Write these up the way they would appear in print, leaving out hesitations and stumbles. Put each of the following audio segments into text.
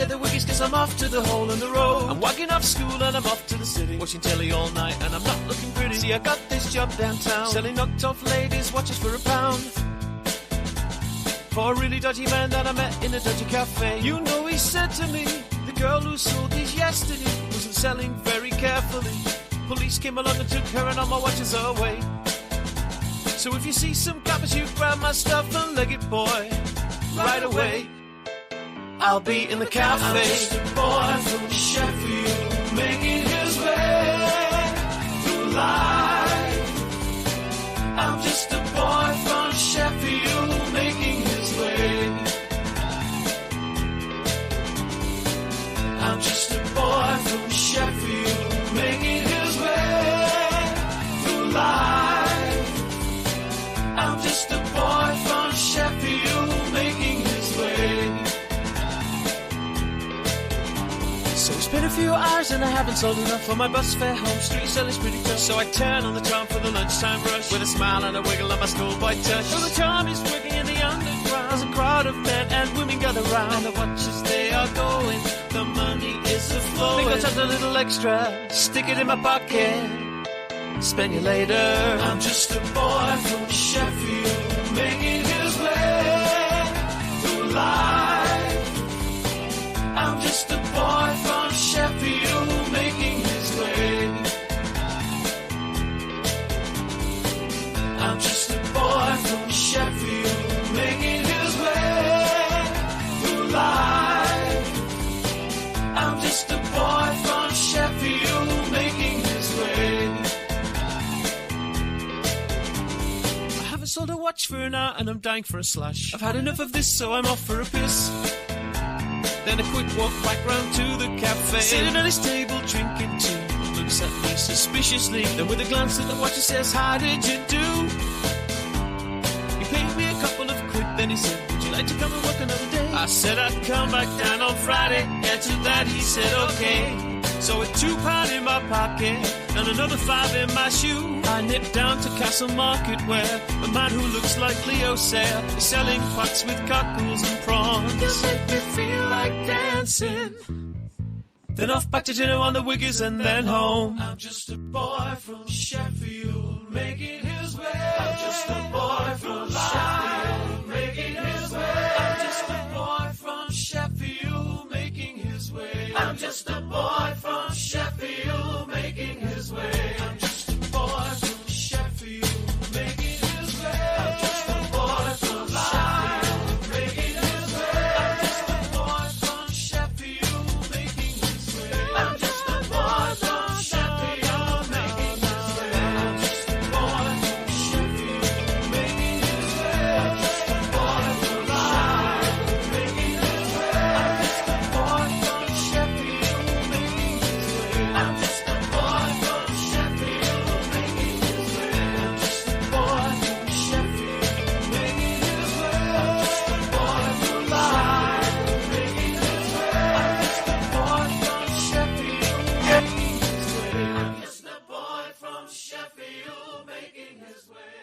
get the wiggies cause I'm off to the hole in the road. I'm walking off school and I'm off to the city, watching telly all night and I'm not looking pretty. See, I got this job downtown, selling knocked off ladies' watches for £1. For a really dodgy man that I met in a dodgy cafe. You know, he said to me, the girl who sold these yesterday wasn't selling very carefully. Police came along and took her and all my watches away. So if you see some coppers, you grab my stuff and leg it, boy, right away. I'll be in the cafe. I'm just a boy from Sheffield, making his way through life. I'm just a boy from Sheffield, making his way. I'm just a boy from Sheffield, making his way through life. I'm just a boy from Sheffield, making his way. So it's been a few hours and I haven't sold enough for my bus fare home. Street selling's pretty tough, so I turn on the tram for the lunchtime rush with a smile and a wiggle on my schoolboy touch. So the charm is working in the underground. There's a crowd of men and women gather round, and the watches they are going, the money is a flowing. Think I'll touch a little extra, stick it in my pocket, spend you later. I'm just a boy from Sheffield, making his way through life. I'm just a boy from Sheffield, making his way. I'm just a boy from Sheffield, making his way through life. I'm just a boy from Sheffield, making his way. I haven't sold a watch for an hour and I'm dying for a slash. I've had enough of this, so I'm off for a piss. Then a quick walk back round to the cafe. Sitting at his table drinking tea, looks at me suspiciously. Then with a glance at the watch he says, how did you do? He paid me a couple of quid, then he said, would you like to come and work another day? I said I'd come back down on Friday, and to that he said okay. So with £2 in my pocket and another 5 in my shoe, I nipped down to Castle Market where a man who looks like Leo Sayer is selling pots with cockles and prawns. You make me feel like dancing. Then off back to dinner on the Wiggies and then home. I'm just a boy from Sheffield, making his way. I'm just a boy from Sheffield, making his way. I'm just a boy from Sheffield, making his way. I'm just a boy from Sheffield, making his way. I'm just a boy from Sheffield, making his way. I'm just a boy from Sheffield, making his way. I'm just a boy from Sheffield, making his way. I'm just a boy from Sheffield, making his way. I'm just a boy from Sheffield, making his way. I'm just a boy from Sheffield, making his way. I'm just a boy from Sheffield, making his way. I'm just a boy from Sheffield, making his way. I'm just a boy from Sheffield, making his way. I'm just a boy from Sheffield, making his way. I'm just a boy from Sheffield, making his way. I'm just a boy from Sheffield, making his way.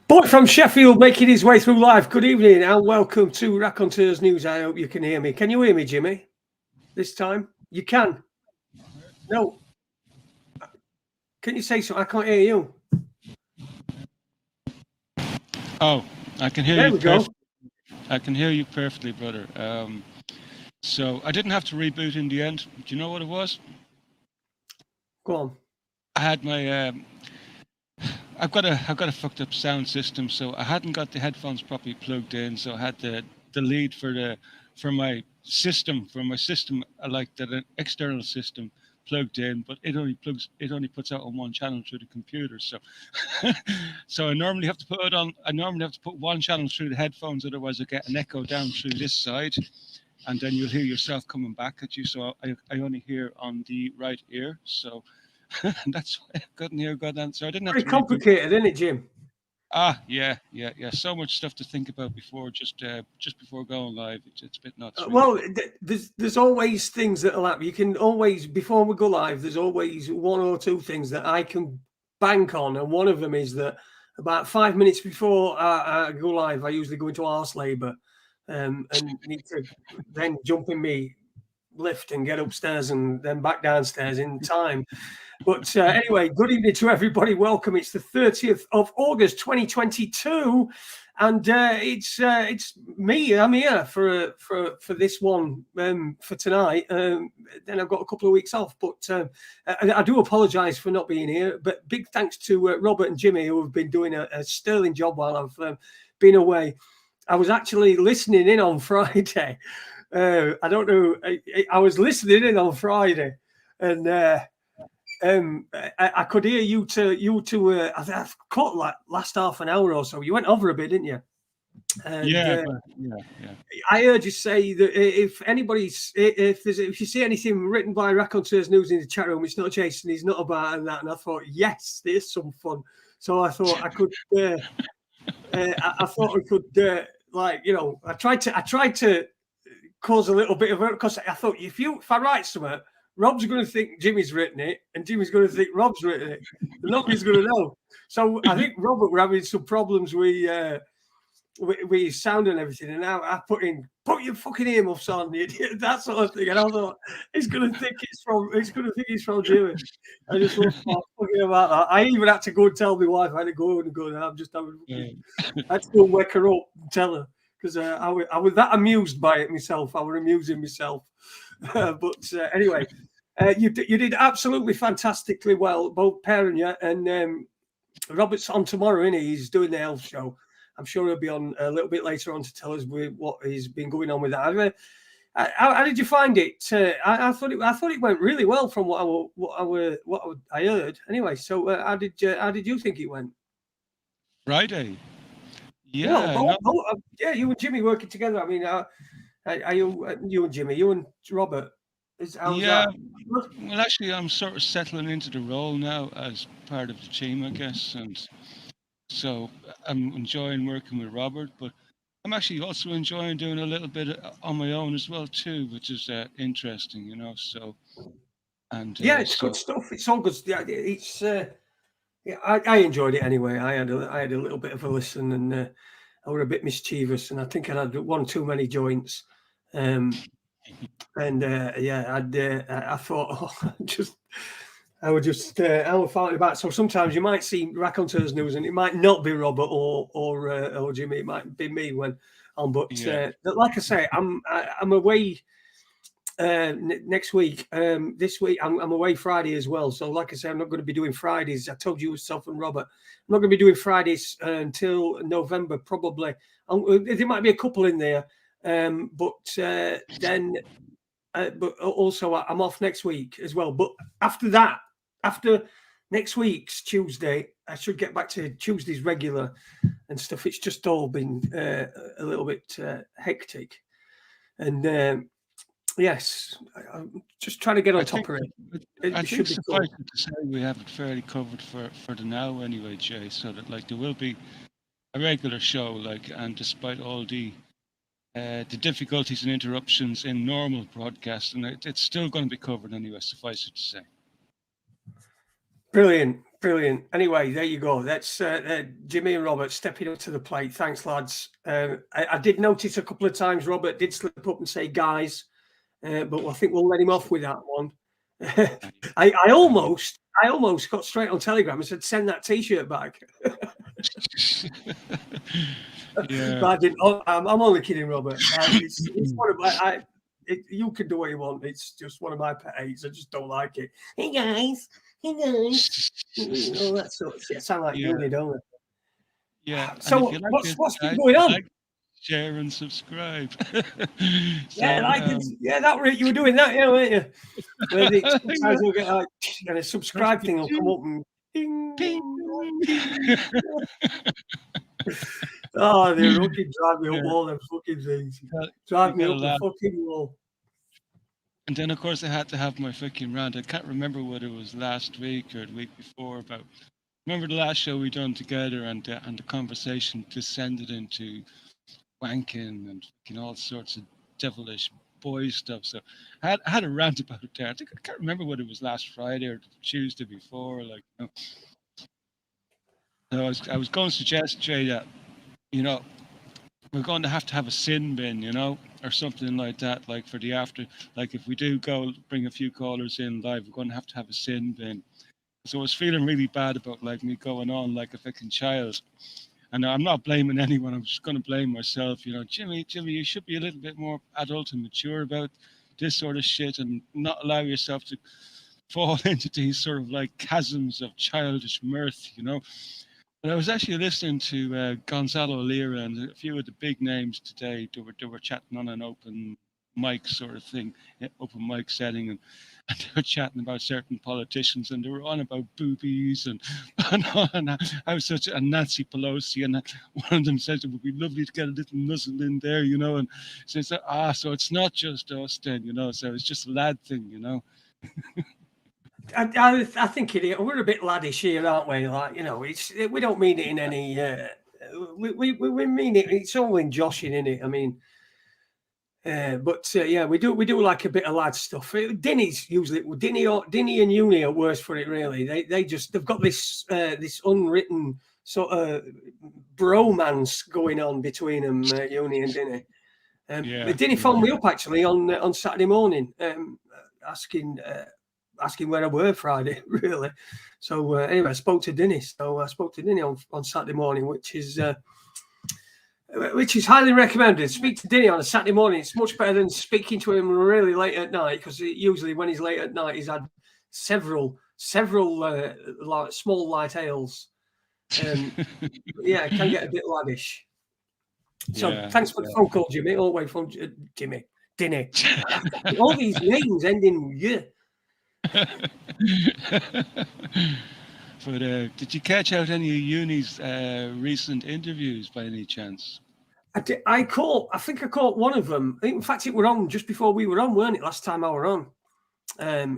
Boy from Sheffield making his way through life. Good evening and welcome to Raconteurs News. I hope you can hear me. Can you hear me, Jimmy? This time? You can? No. Can you say so? I can't hear you. Oh, I can hear There you. we go. I can hear you perfectly, brother. So I didn't have to reboot in the end. Do you know what it was? Go on. I had my I've got a fucked up sound system, so I hadn't got the headphones properly plugged in. So I had the lead for my system. I like that an external system plugged in, but it only puts out on one channel through the computer. So so I normally have to put one channel through the headphones, otherwise I get an echo down through this side, and then you'll hear yourself coming back at you. So I only hear on the right ear. So that's why I couldn't hear God answer. I didn't have Very to complicated, isn't it, Jim? Yeah. So much stuff to think about before just before going live. It's a bit nuts. Really. Well, there's always things that'll happen. You can always, before we go live, there's always one or two things that I can bank on, and one of them is that about 5 minutes before I go live, I usually go into arse labour, and need to then jump in me lift and get upstairs and then back downstairs in time. But anyway, good evening to everybody. Welcome. It's the 30th of August, 2022, and it's me. I'm here for this one for tonight. Then I've got a couple of weeks off, but I do apologise for not being here. But big thanks to Robert and Jimmy, who have been doing a sterling job while I've been away. I was actually listening in on Friday. I don't know. I was listening in on Friday, and I could hear you two. I caught like last half an hour or so. You went over a bit, didn't you? And, yeah. I heard you say that if you see anything written by Raconteurs News in the chat room, it's not Jason. He's not about and that. And I thought, yes, there's some fun. So I thought I could. I thought we could, I tried to cause a little bit of it because I thought if I write something, Rob's going to think Jimmy's written it, and Jimmy's going to think Rob's written it. Nobody's going to know. So I think Robert were having some problems with sound and everything, and now I put your fucking earmuffs on, that sort of thing. And I thought he's going to think it's from Jimmy. I just was fucking about that. I even had to go and tell my wife. I had to go and I'm just having. I had to go wake her up and tell her. Because I was that amused by it myself. I was amusing myself. But anyway, you did absolutely fantastically well, both pair and you. And Robert's on tomorrow, isn't he? He's doing the Elf show. I'm sure he'll be on a little bit later on to tell us what he's been going on with that. How did you find it? I thought it went really well from what I heard. Anyway, so how did you think it went? Friday. Yeah, you and Jimmy working together. I mean, are you and Jimmy, you and Robert? That? Well, actually, I'm sort of settling into the role now as part of the team, I guess, and so I'm enjoying working with Robert. But I'm actually also enjoying doing a little bit on my own as well too, which is interesting, So, and it's good stuff. It's all good. Yeah, it's. I enjoyed it anyway. I had a little bit of a listen, and I was a bit mischievous, and I think I had one too many joints. I thought, I was fighting about. So sometimes you might see Raconteurs News, and it might not be Robert or Jimmy. It might be me when on. But like I say, I'm away. Next week, this week I'm away Friday as well. So like I said, I'm not going to be doing Fridays. I told you yourself and Robert, I'm not going to be doing Fridays until November probably. There might be a couple in there, but also I'm off next week as well. But after next week's Tuesday, I should get back to Tuesday's regular and stuff. It's just all been a little bit hectic, and yes, I'm just trying to get on top of it. I think suffice it to say we have it fairly covered for the now anyway, Jay, so that there will be a regular show, and despite all the difficulties and interruptions in normal broadcasting, it's still going to be covered anyway, suffice it to say. Brilliant. Anyway, there you go. That's Jimmy and Robert stepping up to the plate. Thanks, lads. I did notice a couple of times Robert did slip up and say guys. But I think we'll let him off with that one. I almost got straight on Telegram and said, send that T-shirt back. But I didn't. I'm only kidding, Robert. It's one of you can do what you want. It's just one of my pet hates. I just don't like it. Hey guys. That sort of shit. Sound like you, don't it? Yeah. So what's been going on? Share and subscribe. That right. You were doing that, weren't you? Sometimes we'll get and a subscribe thing will come up and ding. Oh, they're fucking drive me up all them fucking things. Drive me up the fucking wall. And then, of course, I had to have my fucking rant. I can't remember whether it was last week or the week before. Remember the last show we done together, and the conversation descended into wanking and all sorts of devilish boy stuff. So I had a rant about it there. I can't remember whether it was last Friday or Tuesday before. So I was going to suggest, Jay, that we're going to have a sin bin, you know, or something like that. Like for the after, like if we do go bring a few callers in live, we're going to have a sin bin. So I was feeling really bad about like me going on like a fucking child. And I'm not blaming anyone. I'm just going to blame myself. You know, Jimmy, you should be a little bit more adult and mature about this sort of shit, and not allow yourself to fall into these sort of like chasms of childish mirth. You know. But I was actually listening to Gonzalo Lira and a few of the big names today. They were chatting on an open mic sort of thing, open mic setting, and they were chatting about certain politicians, and they were on about boobies and I was such a Nancy Pelosi, and one of them said it would be lovely to get a little nuzzle in there, you know, and so it's so it's not just us then, you know, so it's just a lad thing, you know. I think we're a bit laddish here, aren't we? Like, you know, we don't mean it in any. We mean it. It's all in joshing, in it. I mean, but yeah, we do like a bit of lad stuff. Dinny's usually Dinny and Uni are worse for it. Really, they've got this unwritten sort of bromance going on between them, Uni and Dinny. Dinny phoned me up actually on Saturday morning, asking where I were Friday, really. So anyway, I spoke to Dinny. So I spoke to Dinny on Saturday morning, which is highly recommended. Speak to Dinny on a Saturday morning. It's much better than speaking to him really late at night, because usually when he's late at night, he's had several like small light ales. Yeah, it can get a bit laddish. So thanks for the phone call, Jimmy. All the way from Jimmy. Dinny. All these names ending yeah. But did you catch out any of Uni's recent interviews by any chance? I think I caught one of them. In fact, it were on just before we were on, weren't it? Last time I were on,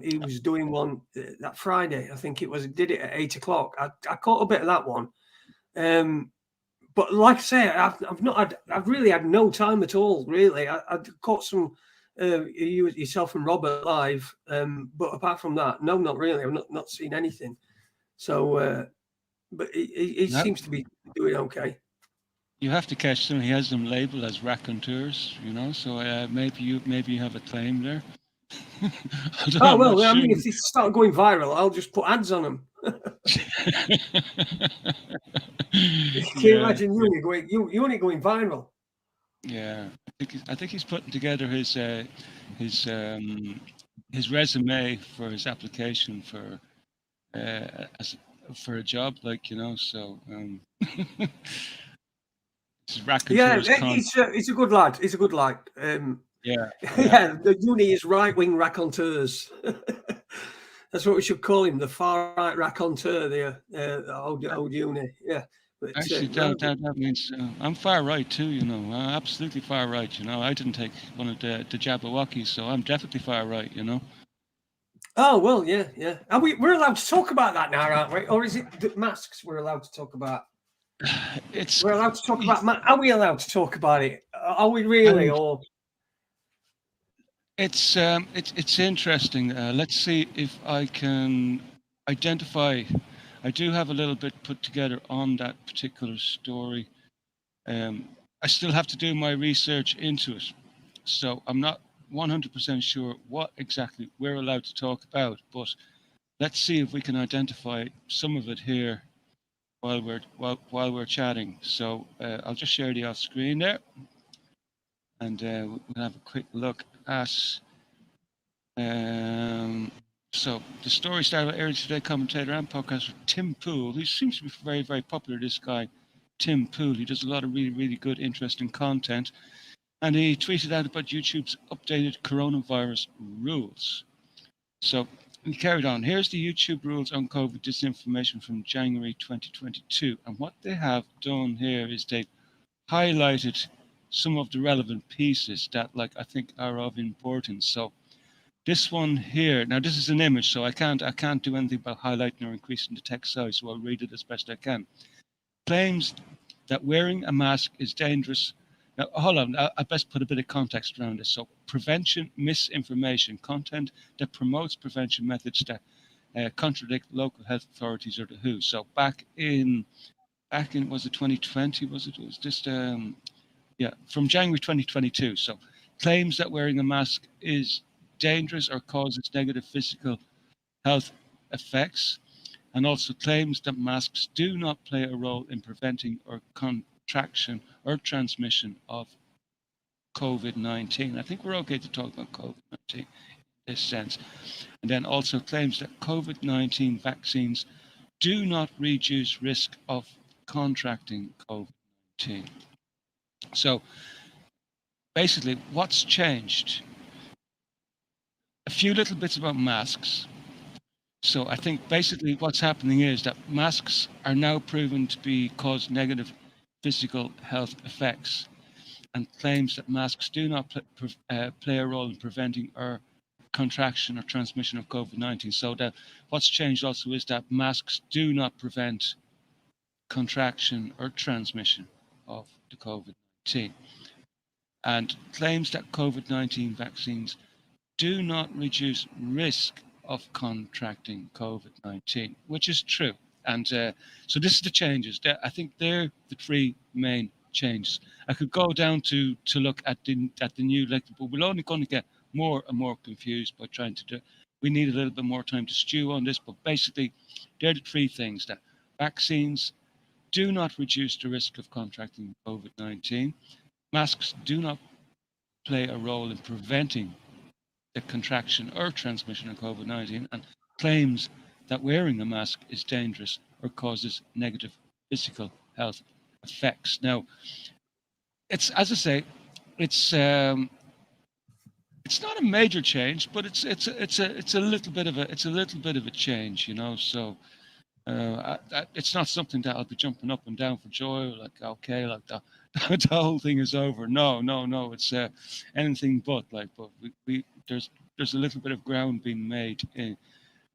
he was doing one that Friday. I think it was. Did it at 8 o'clock. I caught a bit of that one. But like I say, I've really had no time at all. Really, I caught some yourself and Robert live, but apart from that, no, not really. I've not seen anything. So, but he seems to be doing okay. You have to catch them. He has them labeled as Raconteurs, you know. So maybe you have a claim there. Oh well, I mean, if they start going viral, I'll just put ads on them. Can you imagine you only going viral? Yeah, I think he's putting together his resume for his application for a job, like, you know. So yeah, he's a good lad. He's a good lad. Yeah. The Uni is right-wing raconteurs. That's what we should call him, the far-right raconteur, the old Uni. Yeah. But, actually, that means I'm far right too, you know. Absolutely far right, you know. I didn't take one of the Jabberwockies, so I'm definitely far right, you know. Oh well, yeah. Are we're allowed to talk about that now, aren't we? Or is it the masks we're allowed to talk about? We're allowed to talk about. Are we allowed to talk about it? Are we really? Or it's interesting. Let's see if I can identify. I do have a little bit put together on that particular story. I still have to do my research into it, so I'm not 100% sure what exactly we're allowed to talk about. But let's see if we can identify some of it here while we're chatting. So I'll just share the off screen there, and we'll have a quick look at. So the story started with Area Today commentator and podcaster Tim Pool, who seems to be very, very popular. This guy, Tim Pool, he does a lot of really, really good, interesting content, and he tweeted out about YouTube's updated coronavirus rules. So we carried on. Here's the YouTube rules on COVID disinformation from January 2022. And what they have done here is they've highlighted some of the relevant pieces that, like, I think are of importance. So this one here, now this is an image, so I can't do anything about highlighting or increasing the text size, so I'll read it as best I can. Claims that wearing a mask is dangerous. Now, hold on, I best put a bit of context around this. So, prevention misinformation, content that promotes prevention methods that contradict local health authorities or the WHO. So, back in was it 2020? Was it? Was just from January 2022. So claims that wearing a mask is dangerous or causes negative physical health effects, and also claims that masks do not play a role in preventing or contraction or transmission of COVID-19. I think we're okay to talk about COVID-19 in this sense. And then also claims that COVID-19 vaccines do not reduce risk of contracting COVID-19. So basically, what's changed? A few little bits about masks. So I think basically what's happening is that masks are now proven to cause negative physical health effects, and claims that masks do not play a role in preventing or contraction or transmission of COVID-19. So that what's changed also is that masks do not prevent contraction or transmission of the COVID-19. And claims that COVID-19 vaccines do not reduce risk of contracting COVID-19, which is true. And so this is the changes. I think they're the three main changes. I could go down to look at the new lecture, but we're only going to get more and more confused by trying to do. We need a little bit more time to stew on this, but basically, they're the three things: that vaccines do not reduce the risk of contracting COVID-19, masks do not play a role in preventing the contraction or transmission of COVID-19, and claims that wearing a mask is dangerous or causes negative physical health effects. Now, it's, as I say, it's not a major change, but it's a little bit of a change, you know. So it's not something that I'll be jumping up and down for joy, like okay, like the whole thing is over. No, it's anything but. Like, but we there's a little bit of ground being made and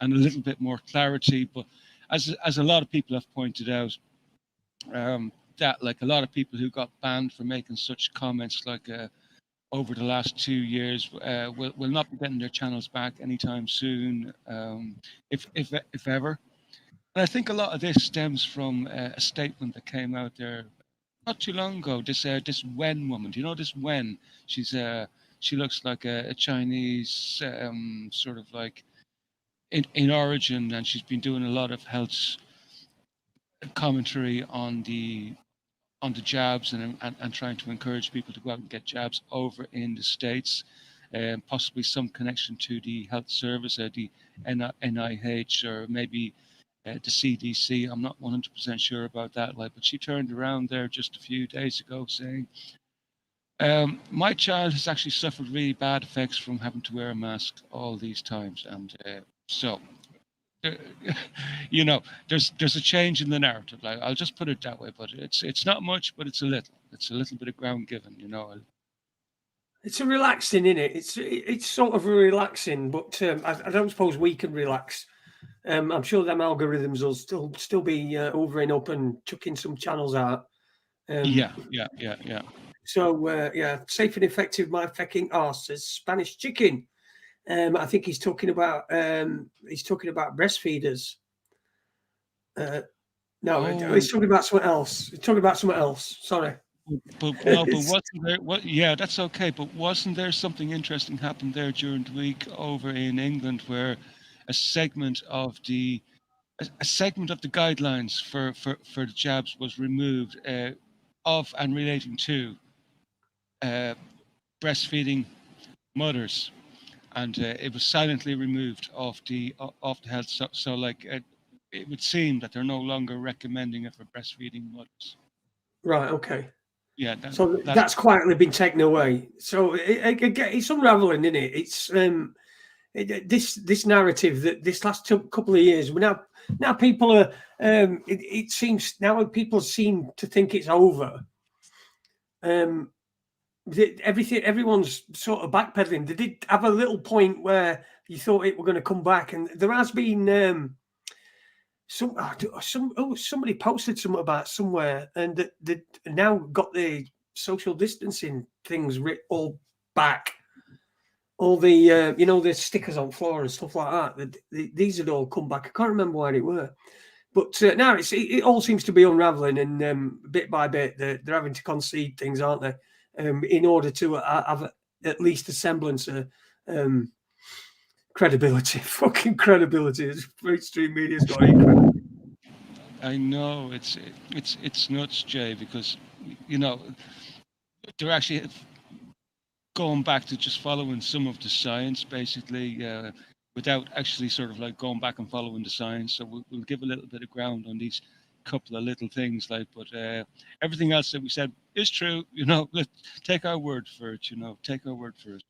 a little bit more clarity. But as a lot of people have pointed out, that like a lot of people who got banned for making such comments like over the last 2 years will not be getting their channels back anytime soon, if ever. And I think a lot of this stems from a statement that came out there not too long ago. This Wen woman, do you know this Wen? She looks like a Chinese sort of like in origin, and she's been doing a lot of health commentary on the jabs and trying to encourage people to go out and get jabs over in the States, possibly some connection to the health service, the NIH, or maybe the CDC. I'm not 100% sure about that, like, but she turned around there just a few days ago saying, my child has actually suffered really bad effects from having to wear a mask all these times. And so, you know, there's a change in the narrative. Like, I'll just put it that way, but it's not much, but it's a little bit of ground given, you know. It's a relaxing, isn't it? It's sort of relaxing, but I don't suppose we can relax. I'm sure them algorithms will still be overing up and chucking some channels out. Yeah. So safe and effective, my fucking arse, says Spanish Chicken. I think he's talking about breastfeeders. No, he's talking about something else. Sorry. But wasn't there? Yeah, that's okay. But wasn't there something interesting happened there during the week over in England, where a segment of the guidelines for the jabs was removed of and relating to breastfeeding mothers, and it was silently removed off the health. So like it would seem that they're no longer recommending it for breastfeeding mothers. Right. Okay. Yeah. That's quietly been taken away. So it's unraveling, isn't it? It's this narrative that this last couple of years, now people are. It seems now people seem to think it's over. Everyone's sort of backpedaling. They did have a little point where you thought it were going to come back, and there has been somebody posted something about somewhere, and that they now got the social distancing things all back. All the the stickers on floor and stuff like that. These had all come back. I can't remember where it were, but now it all seems to be unraveling, and bit by bit they're having to concede things, aren't they? in order to have at least a semblance of credibility. Fucking credibility. Mainstream media's got incredible. I know it's nuts, Jay, because they're actually going back to just following some of the science, basically, without actually sort of like going back and following the science. So we'll give a little bit of ground on these couple of little things, like, but everything else that we said is true. Let's take our word for it. Take our word for it.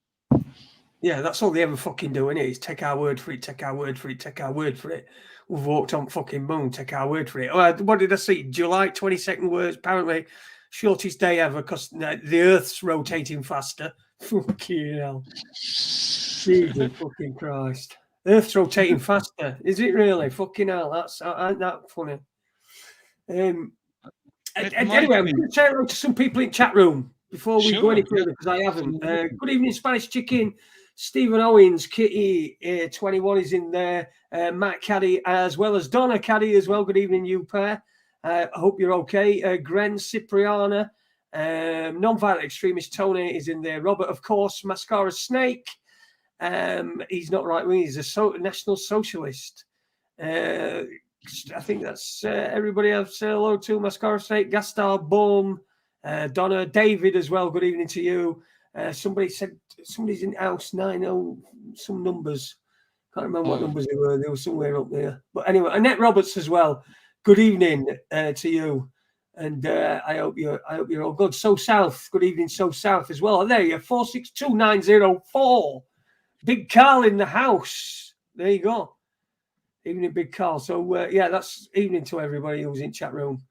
Yeah, that's all they ever fucking do, innit? Is take our word for it, take our word for it, take our word for it. We've walked on fucking moon, take our word for it. What did I see? July 22nd words, apparently shortest day ever because the Earth's rotating faster. Fucking hell. Jesus fucking Christ. Earth's rotating faster. Is it really? Fucking hell, that's ain't that funny. Anyway, I'm going to say hello to some people in chat room before we go any further, because I haven't. Good evening, Spanish Chicken. Stephen Owens, Kitty 21 is in there. Matt Caddy, as well as Donna Caddy as well. Good evening, you pair. I hope you're okay. Gren Cipriana, Non-Violent Extremist Tony is in there. Robert, of course, Mascara Snake. He's not right wing, he's a National Socialist. I think that's everybody I've said hello to. Mascara Snake, Gastar Bohm, Donna, David as well. Good evening to you. Somebody said somebody's in house 90, some numbers. Can't remember what numbers they were. They were somewhere up there. But anyway, Annette Roberts as well. Good evening to you, and I hope you're all good. So South, good evening. So South as well. There you 4629004. Big Carl in the house. There you go. Evening, Big Carl. So yeah, that's evening to everybody who's in chat room.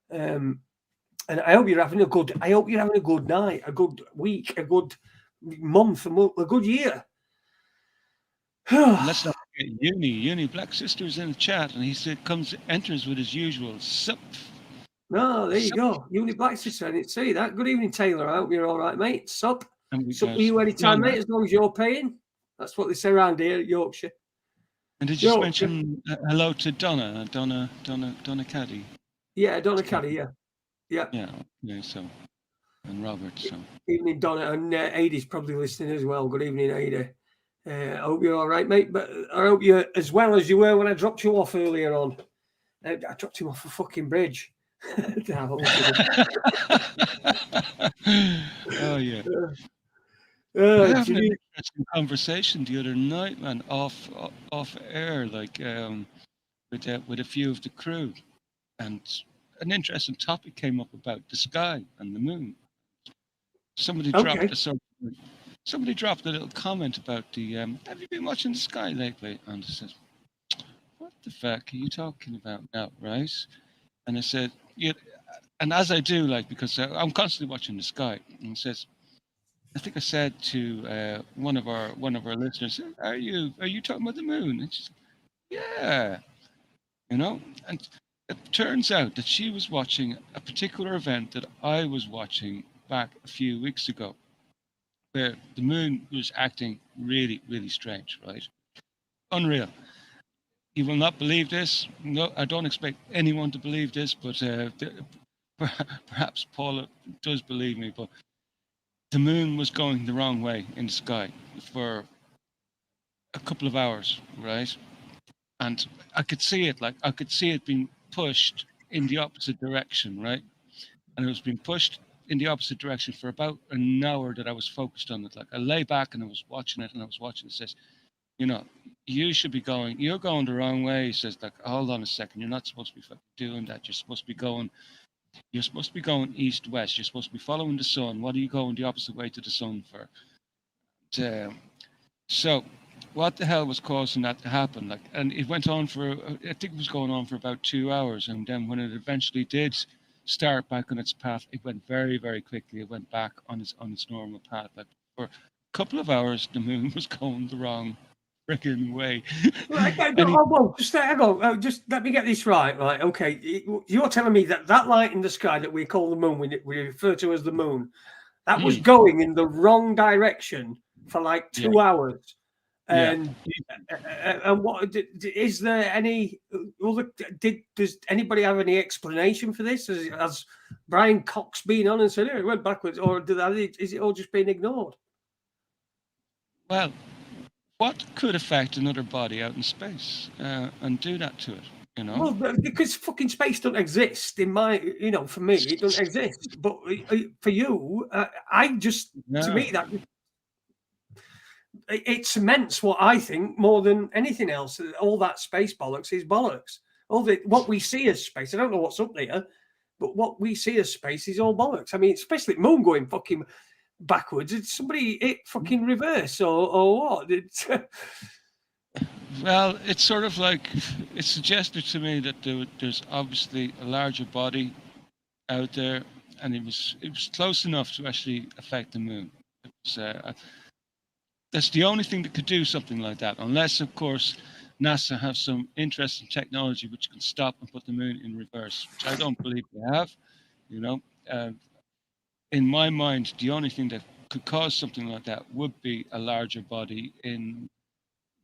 And I hope you're having a good. I hope you're having a good night, a good week, a good month, a good year. Let's not forget Uni Black Sister's in the chat, and he enters with his usual sup. No, there you go. Uni Black Sister. I didn't see that. Good evening, Taylor. I hope you're all right, mate. Sup with you anytime, mate, as long as you're paying. That's what they say around here at Yorkshire. And did you mention hello to Donna Caddy? Yeah, Donna Caddy, yeah. Yeah, so. And Robert, so. Evening, Donna, and Adie's probably listening as well. Good evening, Adie. I hope you're all right, mate. But I hope you're as well as you were when I dropped you off earlier on. I dropped you off a fucking bridge. Oh, yeah. I had an interesting conversation the other night, man, off air, like with a few of the crew, and an interesting topic came up about the sky and the moon. Somebody dropped a little comment about the have you been watching the sky lately? And I said, what the fuck are you talking about now, right? And I said, yeah, and as I do, like, because I'm constantly watching the sky, and it says, I think I said to one of our listeners, are you talking about the moon? And she said, yeah, and it turns out that she was watching a particular event that I was watching back a few weeks ago, where the moon was acting really, really strange, right? Unreal. You will not believe this. No, I don't expect anyone to believe this, but perhaps Paula does believe me, but the moon was going the wrong way in the sky for a couple of hours, right? And I could see it, being pushed in the opposite direction, right? And it was being pushed in the opposite direction for about an hour that I was focused on it. Like, I lay back and I was watching it, It says, you should be you're going the wrong way. He says, like, hold on a second, you're not supposed to be doing that. You're supposed to be going east-west. You're supposed to be following the sun. What are you going the opposite way to the sun for? So what the hell was causing that to happen? Like, and it went on for, I think it was going on for about 2 hours. And then when it eventually did start back on its path, it went very, very quickly. It went back on its normal path. Like, for a couple of hours, the moon was going the wrong freaking way. Right, just let me get this right. Right, okay. You're telling me that light in the sky that we call the moon, we refer to as the moon, that was going in the wrong direction for like 2 hours. And and what is there any other? Does anybody have any explanation for this? Has Brian Cox been on and said, "It went backwards," or is it all just being ignored? Well, what could affect another body out in space and do that to it? Well, because fucking space doesn't exist in my, for me, it doesn't exist. But for you, to me, that it cements what I think more than anything else. All that space bollocks is bollocks. What we see as space, I don't know what's up there, but what we see as space is all bollocks. I mean, especially moon going fucking backwards. It's somebody hit fucking reverse or what? Well, it's sort of like it suggested to me that there's obviously a larger body out there, and it was close enough to actually affect the moon. It was, that's the only thing that could do something like that, unless, of course, NASA have some interesting technology which can stop and put the moon in reverse, which I don't believe they have. In my mind, the only thing that could cause something like that would be a larger body in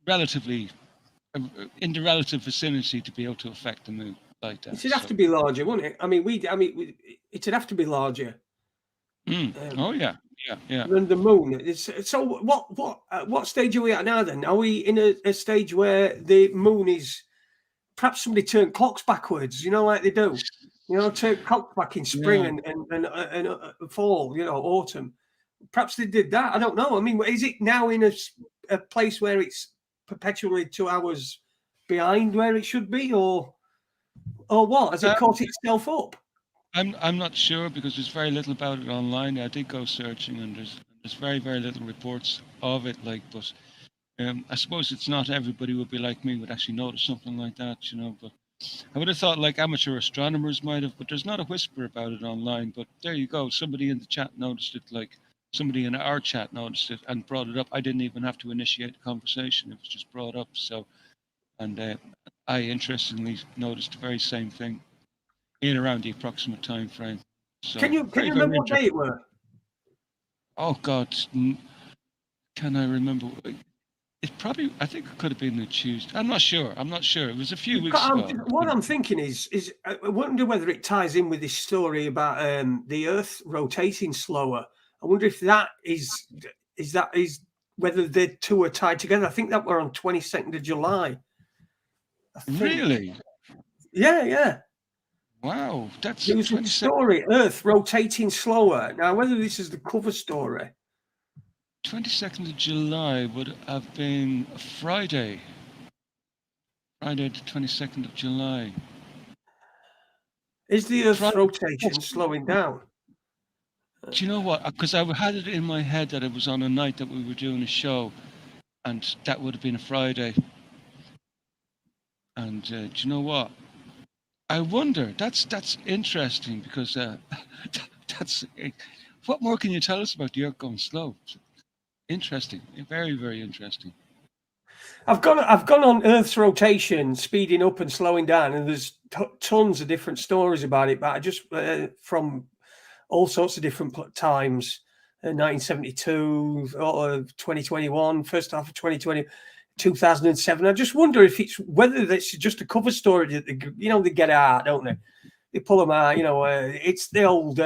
the relative vicinity to be able to affect the moon like that. It should have to be larger, wouldn't it? I mean, it should have to be larger. Oh yeah. Than the moon. So what stage are we at now? Then are we in a stage where the moon is perhaps somebody turned clocks backwards? Like they do. Turn clocks back in spring and fall. Autumn. Perhaps they did that. I don't know. I mean, is it now in a place where it's perpetually 2 hours behind where it should be, or what? Has it caught itself up? I'm not sure, because there's very little about it online. I did go searching, and there's very, very little reports of it. But I suppose it's not everybody would be like me would actually notice something like that, But I would have thought like amateur astronomers might have, but there's not a whisper about it online. But there you go. Somebody in the chat noticed it, like somebody in our chat noticed it and brought it up. I didn't even have to initiate the conversation. It was just brought up. So, and I interestingly noticed the very same thing in around the approximate time frame. So, can you remember what day it were? Oh God, can I remember? I think it could have been a Tuesday. I'm not sure. It was a few weeks ago. What I'm thinking is I wonder whether it ties in with this story about the Earth rotating slower. I wonder if that is whether the two are tied together. I think that were on 22nd of July. Really? Yeah. Wow, that's it was a story. Earth rotating slower. Now, whether this is the cover story. 22nd of July would have been Friday. Friday the 22nd of July. Is the Earth's rotation slowing down? Do you know what? Because I had it in my head that it was on a night that we were doing a show, and that would have been a Friday. And do you know what? I wonder. That's interesting, because what more can you tell us about the Earth going slow? Interesting, very, very interesting. I've gone on Earth's rotation, speeding up and slowing down, and there's tons of different stories about it. But I just from all sorts of different times, 1972, 2021, first half of 2020, 2007. I just wonder if whether it's just a cover story that they get out, don't they? They pull them out. It's the old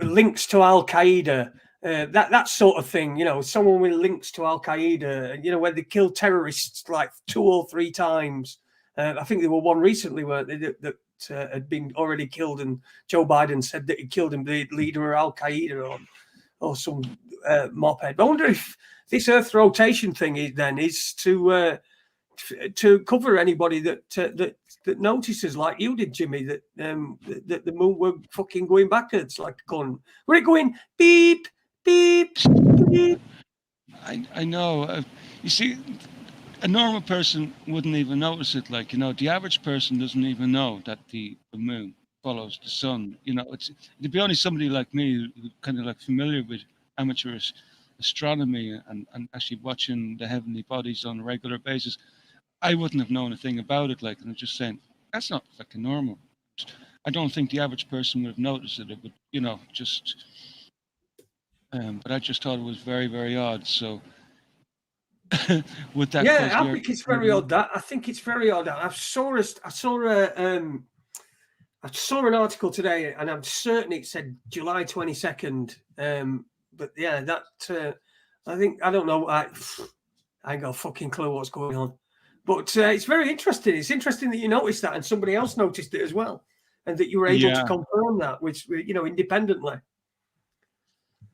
links to Al Qaeda. That sort of thing, someone with links to Al Qaeda, where they killed terrorists like 2 or 3 times. I think there were one recently where that had been already killed, and Joe Biden said that he killed him, the leader of Al Qaeda or some mophead. But I wonder if this Earth rotation thing is to cover anybody that notices, like you did, Jimmy, that the moon were fucking going backwards, like going. Were it going beep? Beep, beep. I know. You see, a normal person wouldn't even notice it. Like, the average person doesn't even know that the moon follows the sun. It'd be only somebody like me who kind of like familiar with amateur astronomy and actually watching the heavenly bodies on a regular basis. I wouldn't have known a thing about it. Like, and I'm just saying, that's not fucking normal. I don't think the average person would have noticed it. It would, just. But I just thought it was very, very odd. So, with that, I think it's very odd. I think it's very odd. I saw I saw an article today, and I'm certain it said July 22nd. But yeah, that I don't know. I ain't got a fucking clue what's going on. But it's very interesting. It's interesting that you noticed that, and somebody else noticed it as well, and that you were able to confirm that, which independently.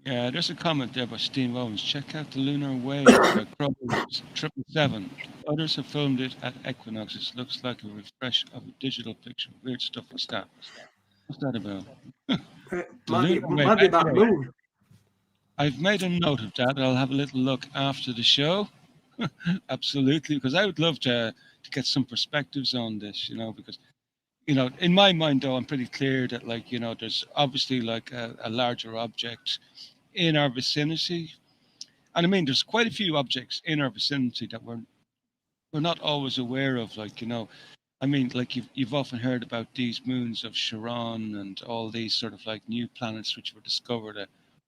Yeah, there's a comment there by Steve Owens. Check out the lunar wave by Crowell 777. Others have filmed it at equinoxes. Looks like a refresh of a digital picture. Weird stuff like that. What's that about? Might be about moon. I've made a note of that. I'll have a little look after the show. Absolutely, because I would love to get some perspectives on this, because in my mind, though, I'm pretty clear that, there's obviously like a larger object in our vicinity. And I mean, there's quite a few objects in our vicinity that we're not always aware of. I mean, like you've often heard about these moons of Charon and all these sort of like new planets which were discovered.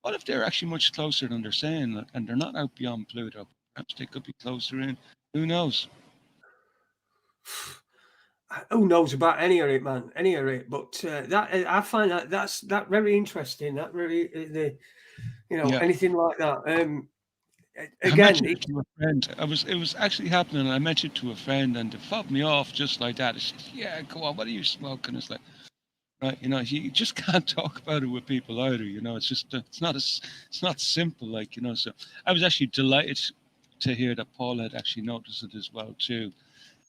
What if they're actually much closer than they're saying, and they're not out beyond Pluto? Perhaps they could be closer in. Who knows? Who knows about any of it, man? Any of it. But that I find that's very interesting. That really, anything like that. I mentioned it to a friend. It was actually happening, and I mentioned it to a friend, and it fobbed me off just like that. It said, "Yeah, go on. What are you smoking?" It's like, right, you just can't talk about it with people either. It's just it's not simple, So I was actually delighted to hear that Paula had actually noticed it as well too.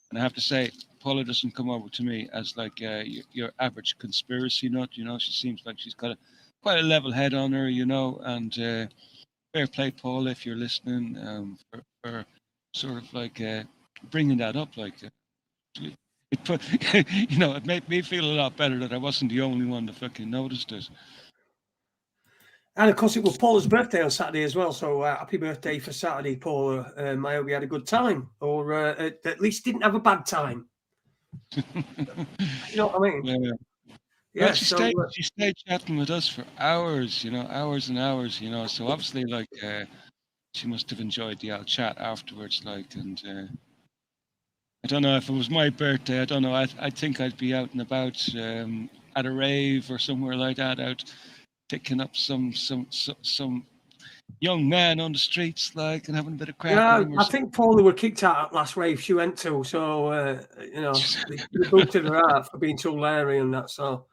And I have to say, Paula doesn't come over to me as like your average conspiracy nut. She seems like she's got quite a level head on her. And fair play, Paula, if you're listening, for sort of like bringing that up. It put, it made me feel a lot better that I wasn't the only one that fucking noticed it. And of course, it was Paula's birthday on Saturday as well. So happy birthday for Saturday, Paula. I hope you had a good time, or at least didn't have a bad time. You know what I mean? Yeah. Well, she stayed chatting with us for hours, hours and hours, So obviously, she must have enjoyed the old chat afterwards, and I don't know if it was my birthday. I don't know. I think I'd be out and about at a rave or somewhere like that, out picking up some young man on the streets, and having a bit of crack. Yeah, I think Paula were kicked out at last rave she went to, so they booted her out for being too Larry and that. So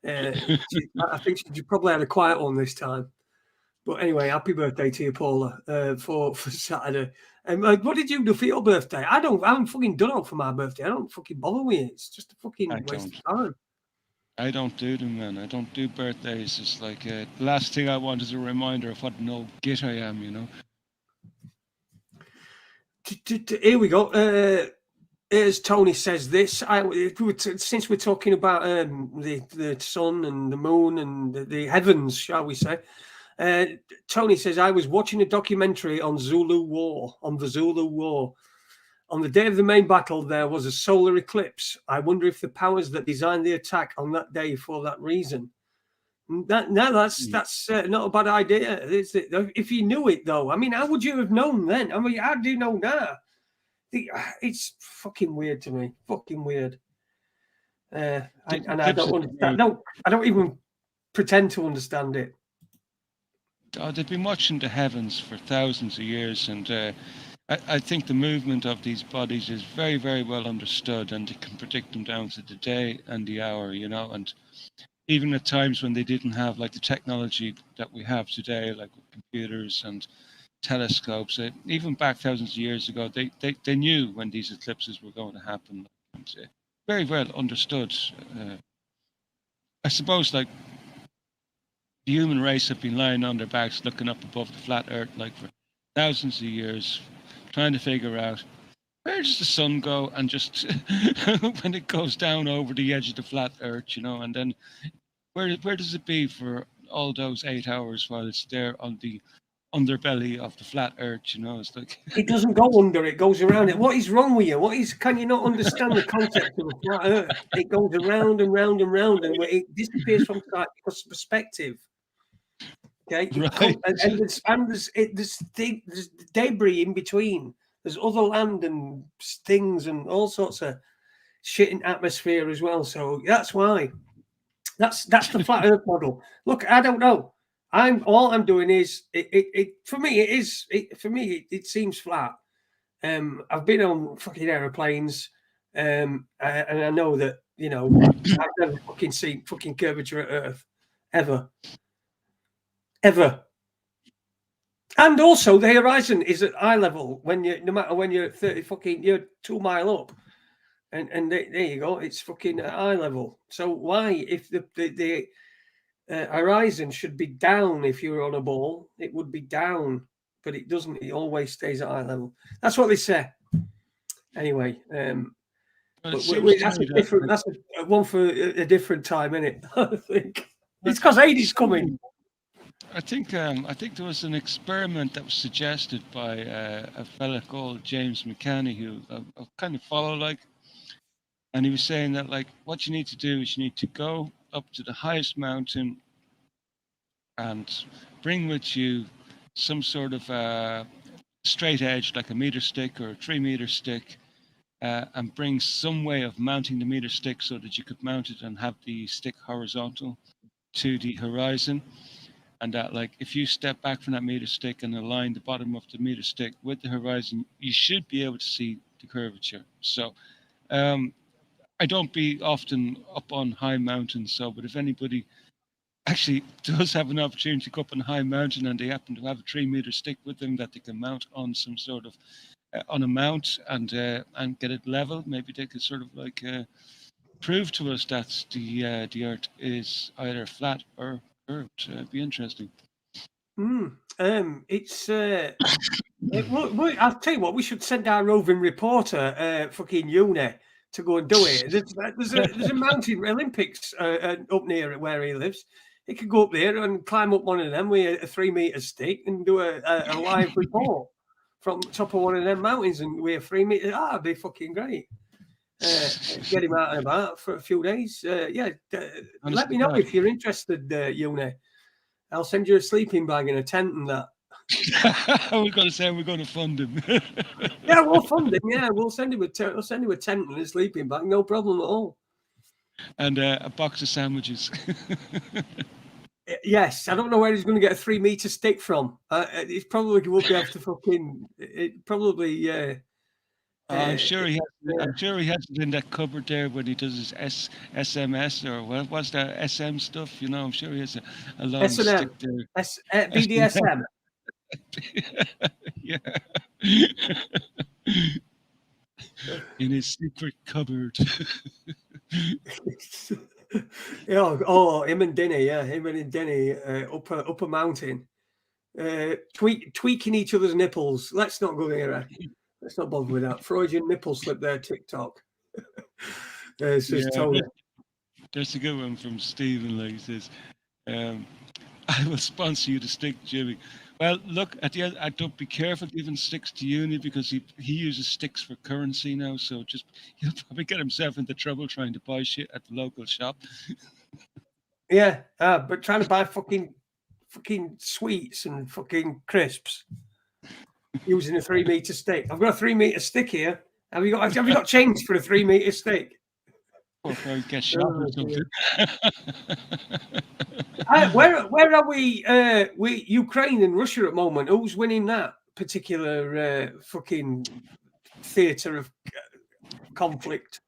I think she probably had a quiet one this time. But anyway, happy birthday to you, Paula, for Saturday. What did you do for your birthday? I haven't fucking done it for my birthday. I don't fucking bother with it. It's just a fucking waste of time. I don't do them, man. I don't do birthdays. It's like the last thing I want is a reminder of what an old git I am, Here we go. As Tony says this, since we're talking about the sun and the moon and the heavens, shall we say, Tony says, I was watching a documentary on the Zulu War. On the day of the main battle, there was a solar eclipse. I wonder if the powers that designed the attack on that day for that reason. That's not a bad idea, is it? If you knew it, though. I mean, how would you have known then? I mean, how do you know now? It's fucking weird to me. Fucking weird. And I don't understand. I don't even pretend to understand it. They've been watching the heavens for thousands of years, and I think the movement of these bodies is very, very well understood, and they can predict them down to the day and the hour, and even at times when they didn't have the technology that we have today, like with computers and telescopes, even back thousands of years ago, they knew when these eclipses were going to happen. And, very well understood. I suppose the human race have been lying on their backs looking up above the flat earth for thousands of years, trying to figure out where does the sun go, and just when it goes down over the edge of the flat earth, and then where does it be for all those 8 hours while it's there on the underbelly of the flat earth, It's it doesn't go under, it goes around it. What is wrong with you? Can you not understand the concept of a flat earth? It goes around and round and round, and it disappears from sight because perspective. Okay, right. There's debris in between. There's other land and things and all sorts of shit in atmosphere as well. So that's why. That's the flat Earth model. Look, I don't know. All I'm doing is for me it seems flat. I've been on fucking aeroplanes, and I know that I've never fucking seen fucking curvature at Earth ever. And also the horizon is at eye level no matter when you're at 30 fucking you're 2 mile up. And there you go. It's fucking at eye level. So why, if the horizon should be down, if you were on a ball, it would be down, but it doesn't. It always stays at eye level. That's what they say. Anyway, that's different. That's a one for a different time, isn't it? I think it's because Hades coming. I think there was an experiment that was suggested by a fella called James McCanney, who I kind of follow, and he was saying that what you need to do is you need to go up to the highest mountain and bring with you some sort of straight edge, like a meter stick or a 3 meter stick, and bring some way of mounting the meter stick so that you could mount it and have the stick horizontal to the horizon. And that, if you step back from that meter stick and align the bottom of the meter stick with the horizon, you should be able to see the curvature. So I don't be often up on high mountains, but if anybody actually does have an opportunity to go up on a high mountain and they happen to have a 3 meter stick with them that they can mount on some sort of on a mount and get it level, maybe they could sort of prove to us that the Earth is either flat or curved. It'd be interesting. It's I'll tell you what, we should send our roving reporter, fucking Uni, to go and do it. There's a mountain Olympics up near where he lives. He could go up there and climb up one of them with a 3 meter stick and do a live report from the top of one of them mountains and with a 3 meter. It'd be fucking great. Get him out and about for a few days. Let me know if you're interested, Uni. I'll send you a sleeping bag and a tent and that. We're going to say we're going to fund him. Yeah, we'll fund him. Yeah, we'll send him a tent and a sleeping bag. No problem at all. And a box of sandwiches. Yes, I don't know where he's going to get a 3 meter stick from. He probably won't be able to fucking. It probably. I'm sure he has. I'm sure he has it in that cupboard there when he does his SMS or what's that SM stuff. I'm sure he has a long S&M. stick there. BDSM. Yeah. In his secret cupboard. Him and Denny. Yeah, him and Denny up a mountain, tweaking each other's nipples. Let's not go there. Let's not bother with that. Freudian nipple slip there, TikTok. There's a good one from Stephen. He says, I will sponsor you to stick, Jimmy. Well, look, at the end, I don't be careful giving sticks to Uni because he uses sticks for currency now. So he'll probably get himself into trouble trying to buy shit at the local shop. Yeah, but trying to buy fucking sweets and fucking crisps using a 3 meter stick. I've got a 3 meter stick here. Have you got change for a 3 meter stick? Or probably get shot or something. Where are we? We Ukraine and Russia at the moment. Who's winning that particular fucking theatre of conflict?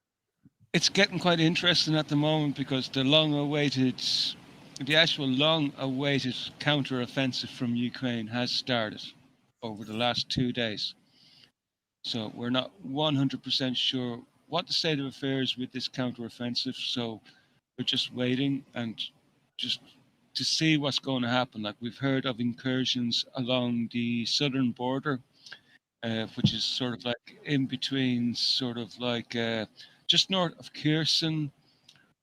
It's getting quite interesting at the moment because the actual long-awaited counter-offensive from Ukraine has started over the last 2 days. So we're not 100% sure what the state of affairs with this counter-offensive. So we're just waiting and just to see what's going to happen. Like we've heard of incursions along the southern border, which is sort of like in between, sort of like just north of Kherson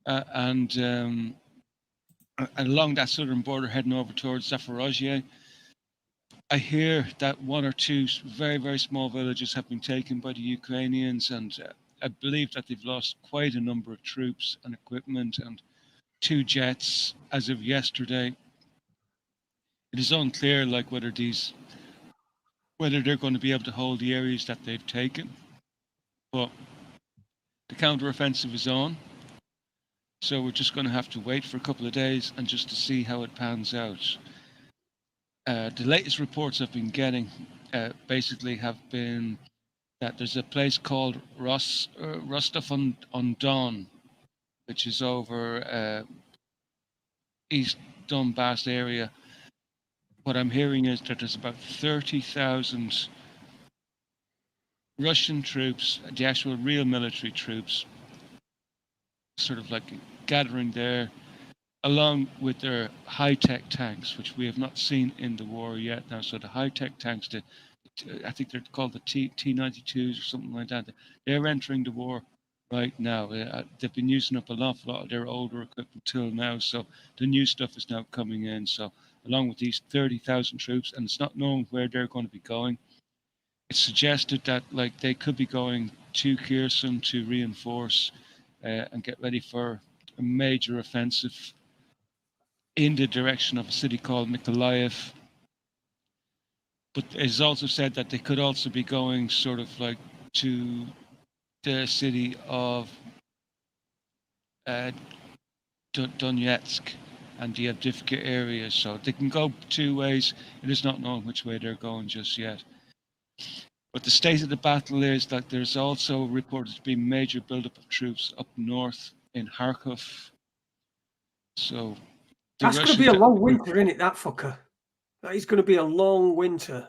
and along that southern border heading over towards Zaporozhye. I hear that 1 or 2 very, very small villages have been taken by the Ukrainians, and I believe that they've lost quite a number of troops and equipment and 2 jets as of yesterday. It is unclear whether they're going to be able to hold the areas that they've taken. But the counteroffensive is on. So we're just going to have to wait for a couple of days and just to see how it pans out. The latest reports I've been getting basically have been that there's a place called Rostov-on-Don, which is over East Donbass area. What I'm hearing is that there's about 30,000 Russian troops, the actual real military troops, sort of like gathering there, along with their high-tech tanks, which we have not seen in the war yet now. So the high-tech tanks, I think they're called the T-92s or something like that. They're entering the war right now. They've been using up an awful lot of their older equipment till now, so the new stuff is now coming in. So along with these 30,000 troops, and it's not known where they're going to be going. It's suggested that like they could be going to Kherson to reinforce and get ready for a major offensive in the direction of a city called Mykolaiv. But it's also said that they could also be going sort of like to the city of Donetsk and the Avdiivka area. So they can go two ways. It is not known which way they're going just yet. But the state of the battle is that there's also reported to be major buildup of troops up north in Kharkov. So that's going to be a long winter, isn't it? That fucker. That is going to be a long winter.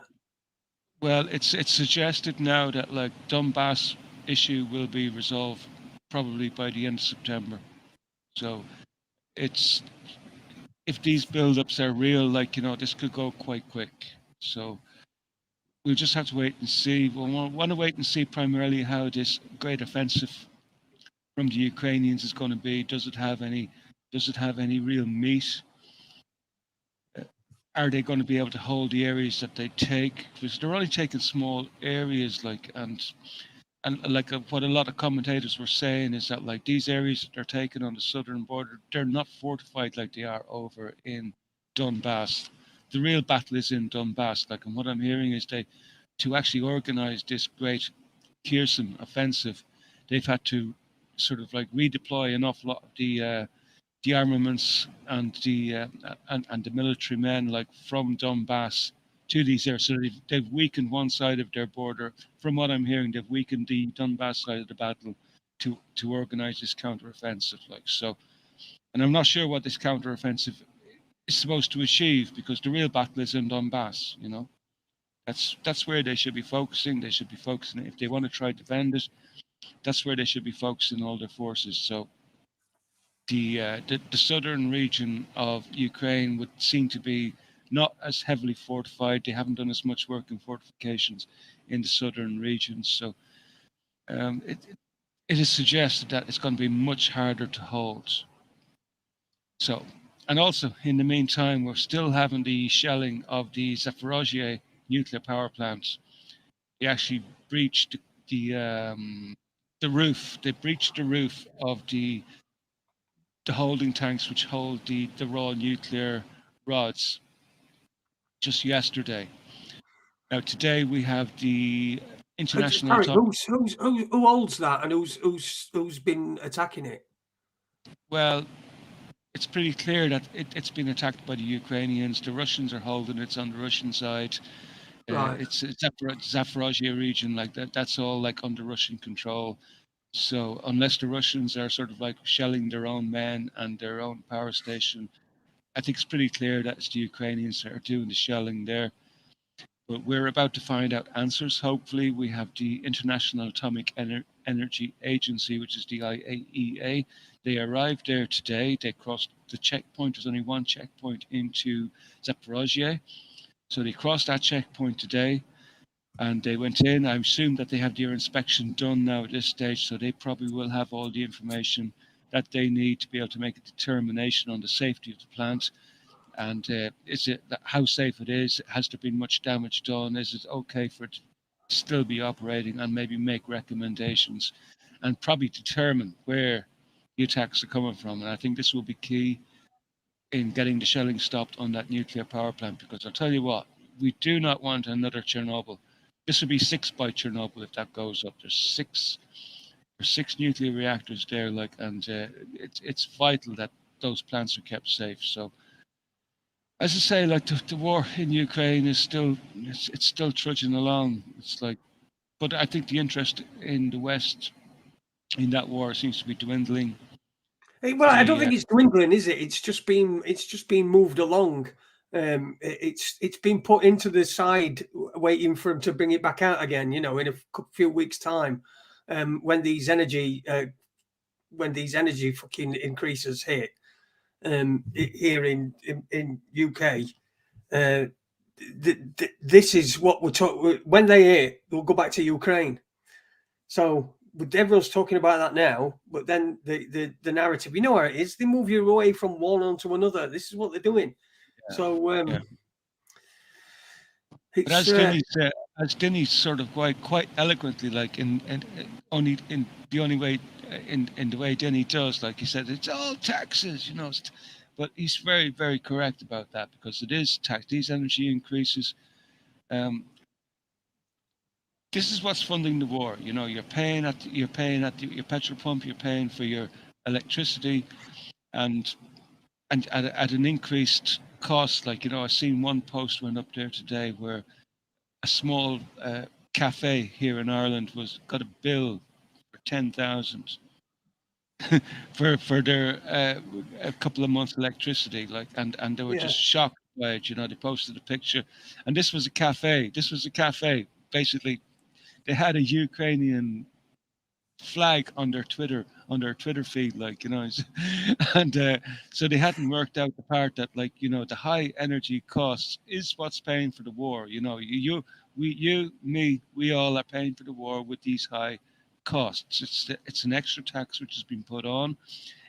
Well, it's suggested now that like Donbass issue will be resolved probably by the end of September. So it's if these build-ups are real, like this could go quite quick. So we'll just have to wait and see. We'll want to wait and see primarily how this great offensive from the Ukrainians is going to be. Does it have any real meat? Are they going to be able to hold the areas that they take? Because they're only taking small areas, and like what a lot of commentators were saying is that like these areas that they're taking on the southern border, they're not fortified like they are over in Donbass. The real battle is in Donbass. Like, and what I'm hearing is to actually organize this great Kherson offensive, they've had to sort of like redeploy an awful lot of the armaments and the military men like from Donbass to these areas. So they've weakened one side of their border. From what I'm hearing, they've weakened the Donbass side of the battle to organize this counteroffensive. Like so, and I'm not sure what this counteroffensive is supposed to achieve because the real battle is in Donbass. That's where they should be focusing. They should be focusing if they want to try to defend it. That's where they should be focusing all their forces. So the southern region of Ukraine would seem to be not as heavily fortified. They haven't done as much work in fortifications in the southern regions. So it is suggested that it's going to be much harder to hold. So, and also in the meantime, we're still having the shelling of the Zaporozhye nuclear power plant. They actually breached the roof. They breached the roof of the holding tanks which hold the raw nuclear rods just yesterday. Now today we have the international. Who holds that and who's been attacking it? Well, it's pretty clear that it's been attacked by the Ukrainians. The Russians are holding it. It's on the Russian side. Right. It's Zaporozhye region, like that. That's all like under Russian control. So unless the Russians are sort of like shelling their own men and their own power station, I think it's pretty clear that it's the Ukrainians that are doing the shelling there. But we're about to find out answers. Hopefully, we have the International Atomic Energy Agency, which is the IAEA. They arrived there today. They crossed the checkpoint. There's only one checkpoint into Zaporozhye. So they crossed that checkpoint today and they went in. I assume that they have their inspection done now at this stage. So they probably will have all the information that they need to be able to make a determination on the safety of the plant. And is it how safe it is? Has there been much damage done? Is it okay for it to still be operating and maybe make recommendations and probably determine where the attacks are coming from? And I think this will be key in getting the shelling stopped on that nuclear power plant, because I'll tell you what, we do not want another Chernobyl. This would be 6 by Chernobyl if that goes up. There's There's 6 nuclear reactors there, like, and it's vital that those plants are kept safe. So, as I say, like the war in Ukraine is still it's still trudging along. It's like, but I think the interest in the West in that war seems to be dwindling. Well, I don't The think it's dwindling, is it? It's just been moved along. It's been put into the side, waiting for them to bring it back out again. In a few weeks' time, when these energy fucking increases hit here in UK. This is what we're talking. When they hit, we'll go back to Ukraine. So everyone's talking about that now, but then the narrative, you know how it is. They move you away from one onto another. This is what they're doing. Yeah, So yeah. But it's as Denny sort of quite eloquently, like in only in the only way in the way Denny does, like he said, it's all taxes, you know. But he's very correct about that, because it is tax. These energy increases. This is what's funding the war. You know, you're paying at your petrol pump. You're paying for your electricity, and at an increased cost. Like, you know, I've seen one post went up there today where a small cafe here in Ireland got a bill for 10,000 for their a couple of months electricity, like, and they were just shocked by it. You know, they posted a picture, and this was a cafe. Basically, they had a Ukrainian flag on their Twitter feed, like, you know. And so they hadn't worked out the part that, like, you know, the high energy costs is what's paying for the war. You know, we all are paying for the war with these high costs. It's an extra tax which has been put on.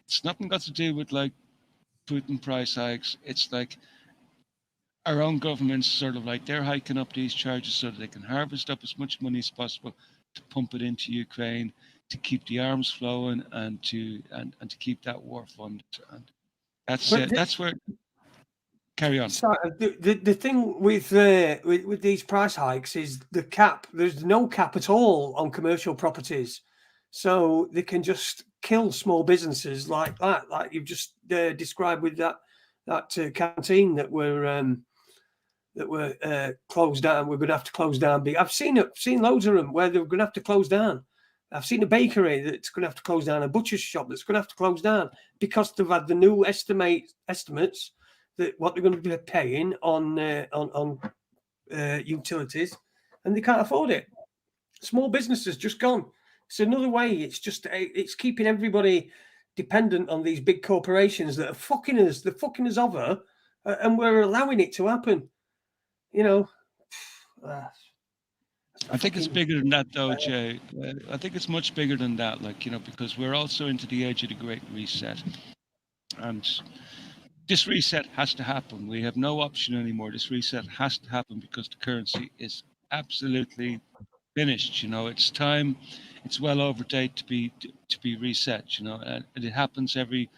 It's nothing got to do with, like, Putin price hikes. It's like our own governments sort of like they're hiking up these charges so that they can harvest up as much money as possible to pump it into Ukraine, to keep the arms flowing, and to keep that war funded. And that's it. That's where. Carry on. So the thing with these price hikes is the cap. There's no cap at all on commercial properties, so they can just kill small businesses like that, like you've just described with that canteen that were closed down. We're going to have to close down. I've seen loads of them where they're going to have to close down. I've seen a bakery that's going to have to close down, a butcher's shop that's going to have to close down because they've had the new estimates that what they're going to be paying on utilities, and they can't afford it. Small businesses just gone. It's another way. It's keeping everybody dependent on these big corporations that are fucking us. They're fucking us over, and we're allowing it to happen. You know. I think it's bigger than that, though, Jay. I think it's much bigger than that, like, you know, because we're also into the age of the Great Reset, and this reset has to happen. We have no option anymore. This reset has to happen because the currency is absolutely finished. You know, it's time. It's well overdate to be reset. You know, and it happens every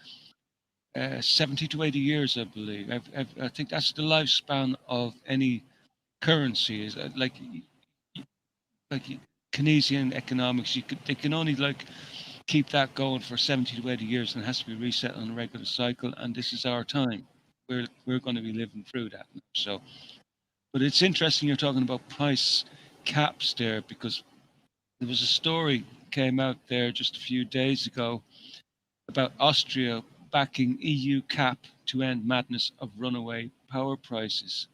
70 to 80 years, I believe. I think that's the lifespan of any currency. Is like Keynesian economics. They can only, like, keep that going for 70 to 80 years, and it has to be reset on a regular cycle. And this is our time. We're going to be living through that now. So, but it's interesting you're talking about price caps there, because there was a story came out there just a few days ago about Austria backing EU cap to end madness of runaway power prices.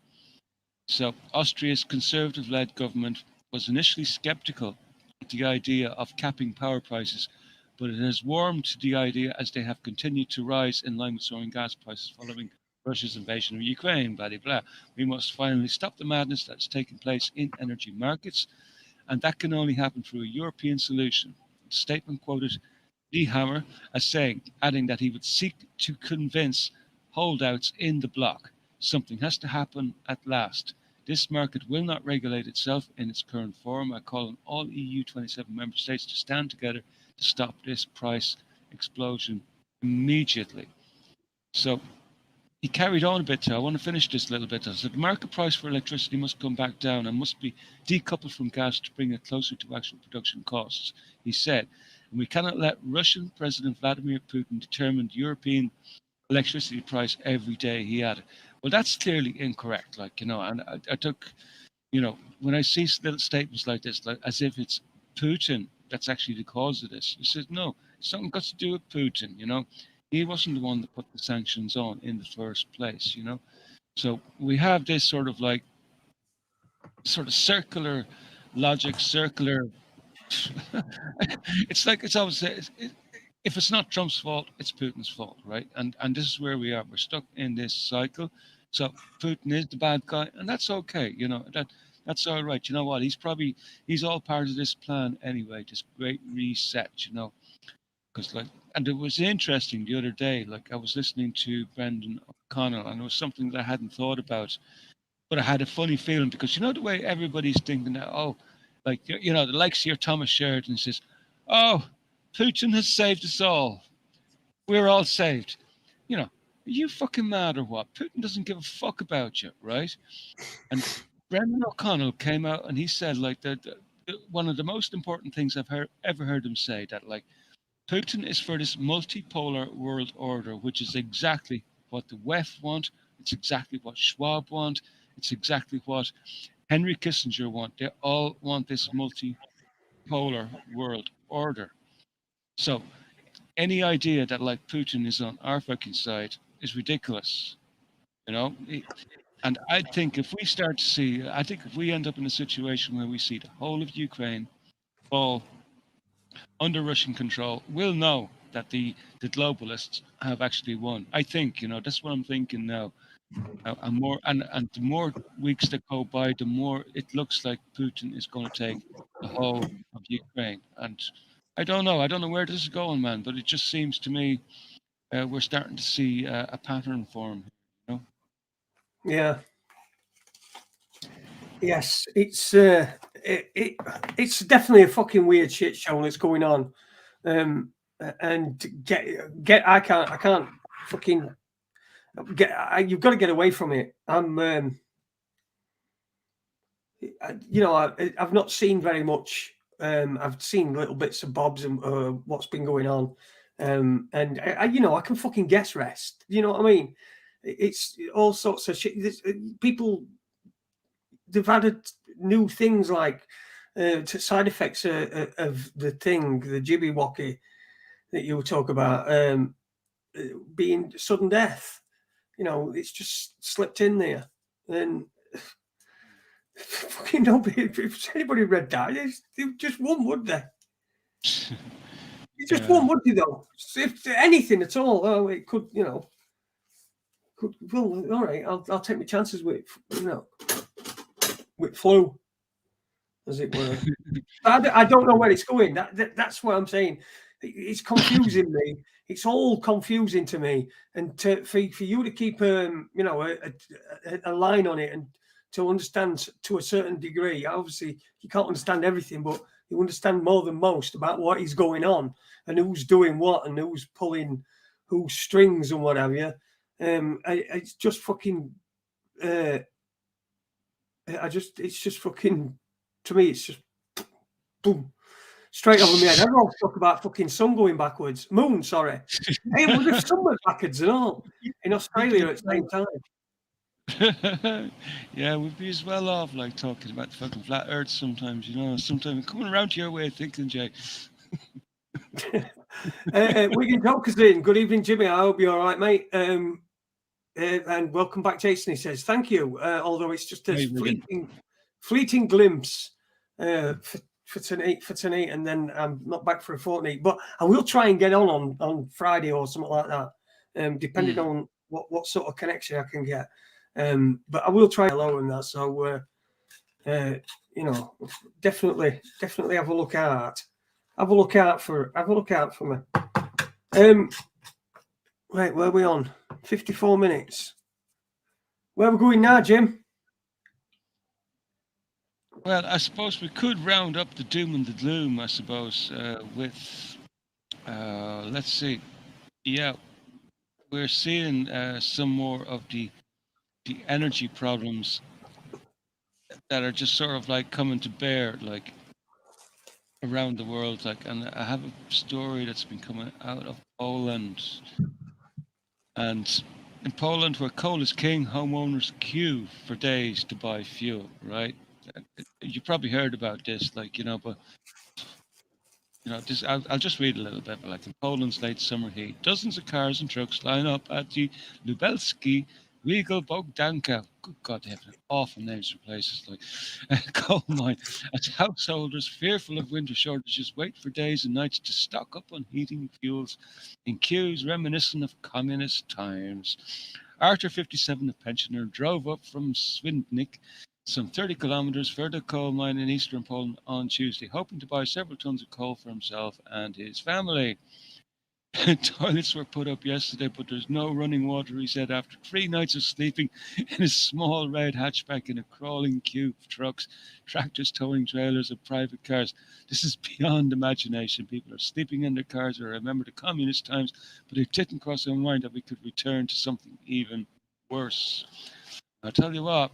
So Austria's conservative-led government was initially skeptical at the idea of capping power prices, but it has warmed to the idea as they have continued to rise in line with soaring gas prices following Russia's invasion of Ukraine, blah, blah, blah. We must finally stop the madness that's taking place in energy markets, and that can only happen through a European solution. The statement quoted Nehammer as saying, adding that he would seek to convince holdouts in the bloc. Something has to happen at last. This market will not regulate itself in its current form. I call on all EU 27 member states to stand together to stop this price explosion immediately. So he carried on a bit. So I want to finish this a little bit. I said, the market price for electricity must come back down and must be decoupled from gas to bring it closer to actual production costs, he said. And we cannot let Russian President Vladimir Putin determine the European electricity price every day, he added. Well, that's clearly incorrect. Like, and I took, when I see little statements like this, like as if it's Putin that's actually the cause of this. He says, no, it's something got to do with Putin, He wasn't the one that put the sanctions on in the first place, So we have this sort of circular logic, circular. It's like it's always if it's not Trump's fault, it's Putin's fault, right? And this is where we are. We're stuck in this cycle. So Putin is the bad guy, and that's okay. That's all right. You know what? He's all part of this plan anyway. This great reset. Because and it was interesting the other day. Like I was listening to Brendan O'Connell, and it was something that I hadn't thought about, but I had a funny feeling because the way everybody's thinking that, the likes of your Thomas Sheridan says, oh, Putin has saved us all. We're all saved. Are you fucking mad or what? Putin doesn't give a fuck about you, right? And Brendan O'Connell came out and he said that one of the most important things I've ever heard him say, that Putin is for this multipolar world order, which is exactly what the WEF want. It's exactly what Schwab want. It's exactly what Henry Kissinger want. They all want this multipolar world order. So any idea that Putin is on our fucking side is ridiculous, And I think if we end up in a situation where we see the whole of Ukraine fall under Russian control, we'll know that the globalists have actually won. I think, that's what I'm thinking now. And the more weeks that go by, the more it looks like Putin is going to take the whole of Ukraine. And I don't know where this is going, man. But it just seems to me we're starting to see a pattern form. Yeah. Yes, it's it's definitely a fucking weird shit show that's going on, and I can't fucking you've got to get away from it. I've not seen very much. I've seen little bits of bobs and what's been going on, and I can fucking guess rest. You know what I mean? It's all sorts of shit. People. They've added new things like side effects of the thing, the Jibby-Wocky that you talk about, being sudden death. It's just slipped in there. And fucking nobody, if anybody read that, they just won, would they? You just won, would you, though? If anything at all, it could, well, all right, I'll take my chances with, with flu, as it were. I don't know where it's going. That's what I'm saying. It's confusing me. It's all confusing to me. And for you to keep a line on it and to understand to a certain degree, obviously you can't understand everything, but you understand more than most about what is going on and who's doing what and who's pulling whose strings and what have you. It's just fucking. It's just fucking, to me, it's just boom, straight over my head. Everyone's talk about fucking sun going backwards. Moon, sorry. Hey, well, the sun went backwards and all in Australia at the same time. Yeah, we'd be as well off talking about the fucking flat earth sometimes, sometimes coming around to your way of thinking, Jay. Wigan Talkers in. Good evening, Jimmy. I hope you're all right, mate. And welcome back, Jason. He says, thank you. Although it's just a fleeting glimpse for tonight, and then I'm not back for a fortnight. But I will try and get on Friday or something like that, depending on what sort of connection I can get. But I will try hello and that. So definitely have a look out. Have a look out for me. Right, where are we on? 54 minutes. Where are we going now, Jim? Well, I suppose we could round up the doom and the gloom, I suppose, with, let's see. Yeah. we're seeing some more of the energy problems that are just sort of like coming to bear, like around the world. Like, and I have a story that's been coming out of Poland, and in Poland, where coal is king, homeowners queue for days to buy fuel. Right? You probably heard about this, like but this. I'll just read a little bit. But like in Poland's late summer heat, dozens of cars and trucks line up at the Lubelski Regal Bogdanka. Good God, they have awful names for places like a coal mine. As householders fearful of winter shortages wait for days and nights to stock up on heating fuels in queues reminiscent of communist times. Arthur, 57, a pensioner, drove up from Swindnik, some 30 kilometers further coal mine in eastern Poland on Tuesday, hoping to buy several tons of coal for himself and his family. Toilets were put up yesterday, but there's no running water, he said, after 3 nights of sleeping in a small red hatchback in a crawling queue of trucks, tractors, towing trailers, and private cars. This is beyond imagination. People are sleeping in their cars. I remember the communist times, but it didn't cross our mind that we could return to something even worse. I'll tell you what.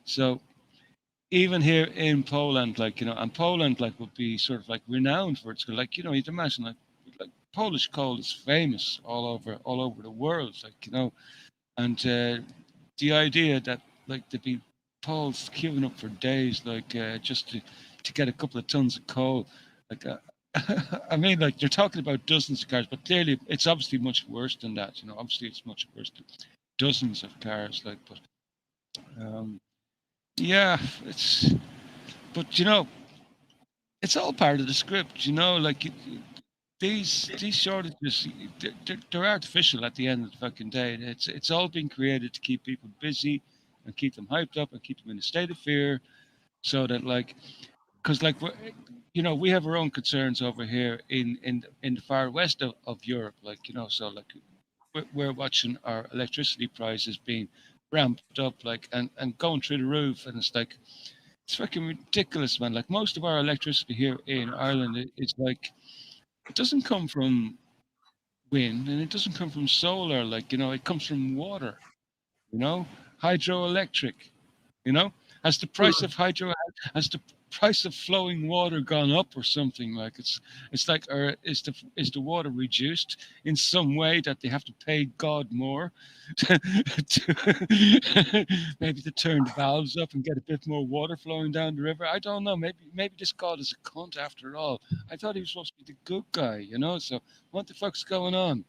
So even here in Poland, and Poland, would be sort of like renowned for its, you'd imagine, like Polish coal is famous all over the world, and the idea that there'd be Poles queuing up for days, just to get a couple of tons of coal, like. I mean, you're talking about dozens of cars, but clearly it's obviously much worse than that. Obviously it's much worse than dozens of cars. But yeah, but it's all part of the script. These shortages, they're artificial at the end of the fucking day. It's all been created to keep people busy and keep them hyped up and keep them in a state of fear, so that because we have our own concerns over here in the far west of Europe, so we're watching our electricity prices being ramped up, and going through the roof, and it's fucking ridiculous, man. Like, most of our electricity here in Ireland is it doesn't come from wind, and it doesn't come from solar. It comes from water. Hydroelectric. You know, has the price of has the price of flowing water gone up or something? It's like, or is the water reduced in some way that they have to pay God more maybe to turn the valves up and get a bit more water flowing down the river? I don't know. Maybe this God is a cunt after all. I thought he was supposed to be the good guy. So what the fuck's going on?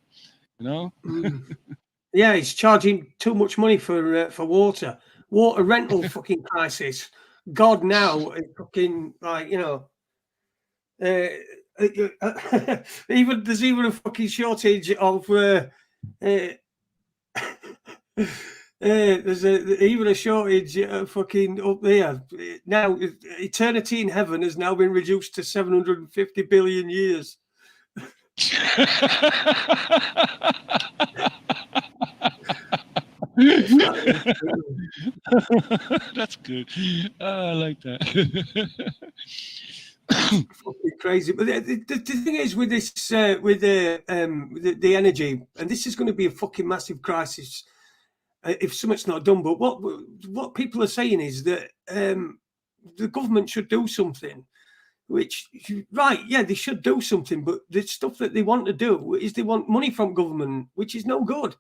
Yeah, he's charging too much money for water rental fucking crisis. God now is fucking even there's even a fucking shortage of there's even a shortage fucking up there now. Eternity in heaven has now been reduced to 750 billion years. That's good. I like that. Fucking crazy. But the thing is with this, with the energy, and this is going to be a fucking massive crisis if something's not done. But what people are saying is that the government should do something. Which, right, yeah, they should do something. But the stuff that they want to do is they want money from government, which is no good.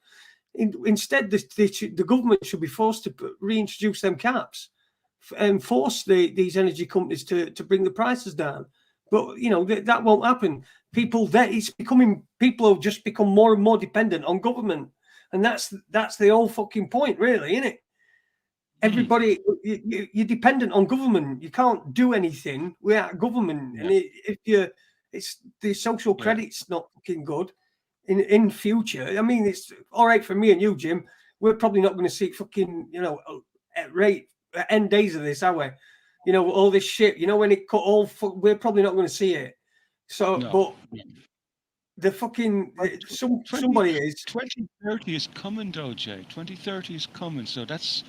Instead, the government should be forced to reintroduce them caps and force these energy companies to bring the prices down. But that won't happen. People will just become more and more dependent on government, and that's the whole fucking point, really, isn't it? Everybody, you're dependent on government. You can't do anything without government, and it's the social credit's not fucking good. In future, I mean, it's all right for me and you, Jim. We're probably not going to see fucking end days of this, are we? All this shit. When it cut all, we're probably not going to see it. So, no. But the fucking somebody is 2030 is coming, though, Jay. 2030 is coming, so that's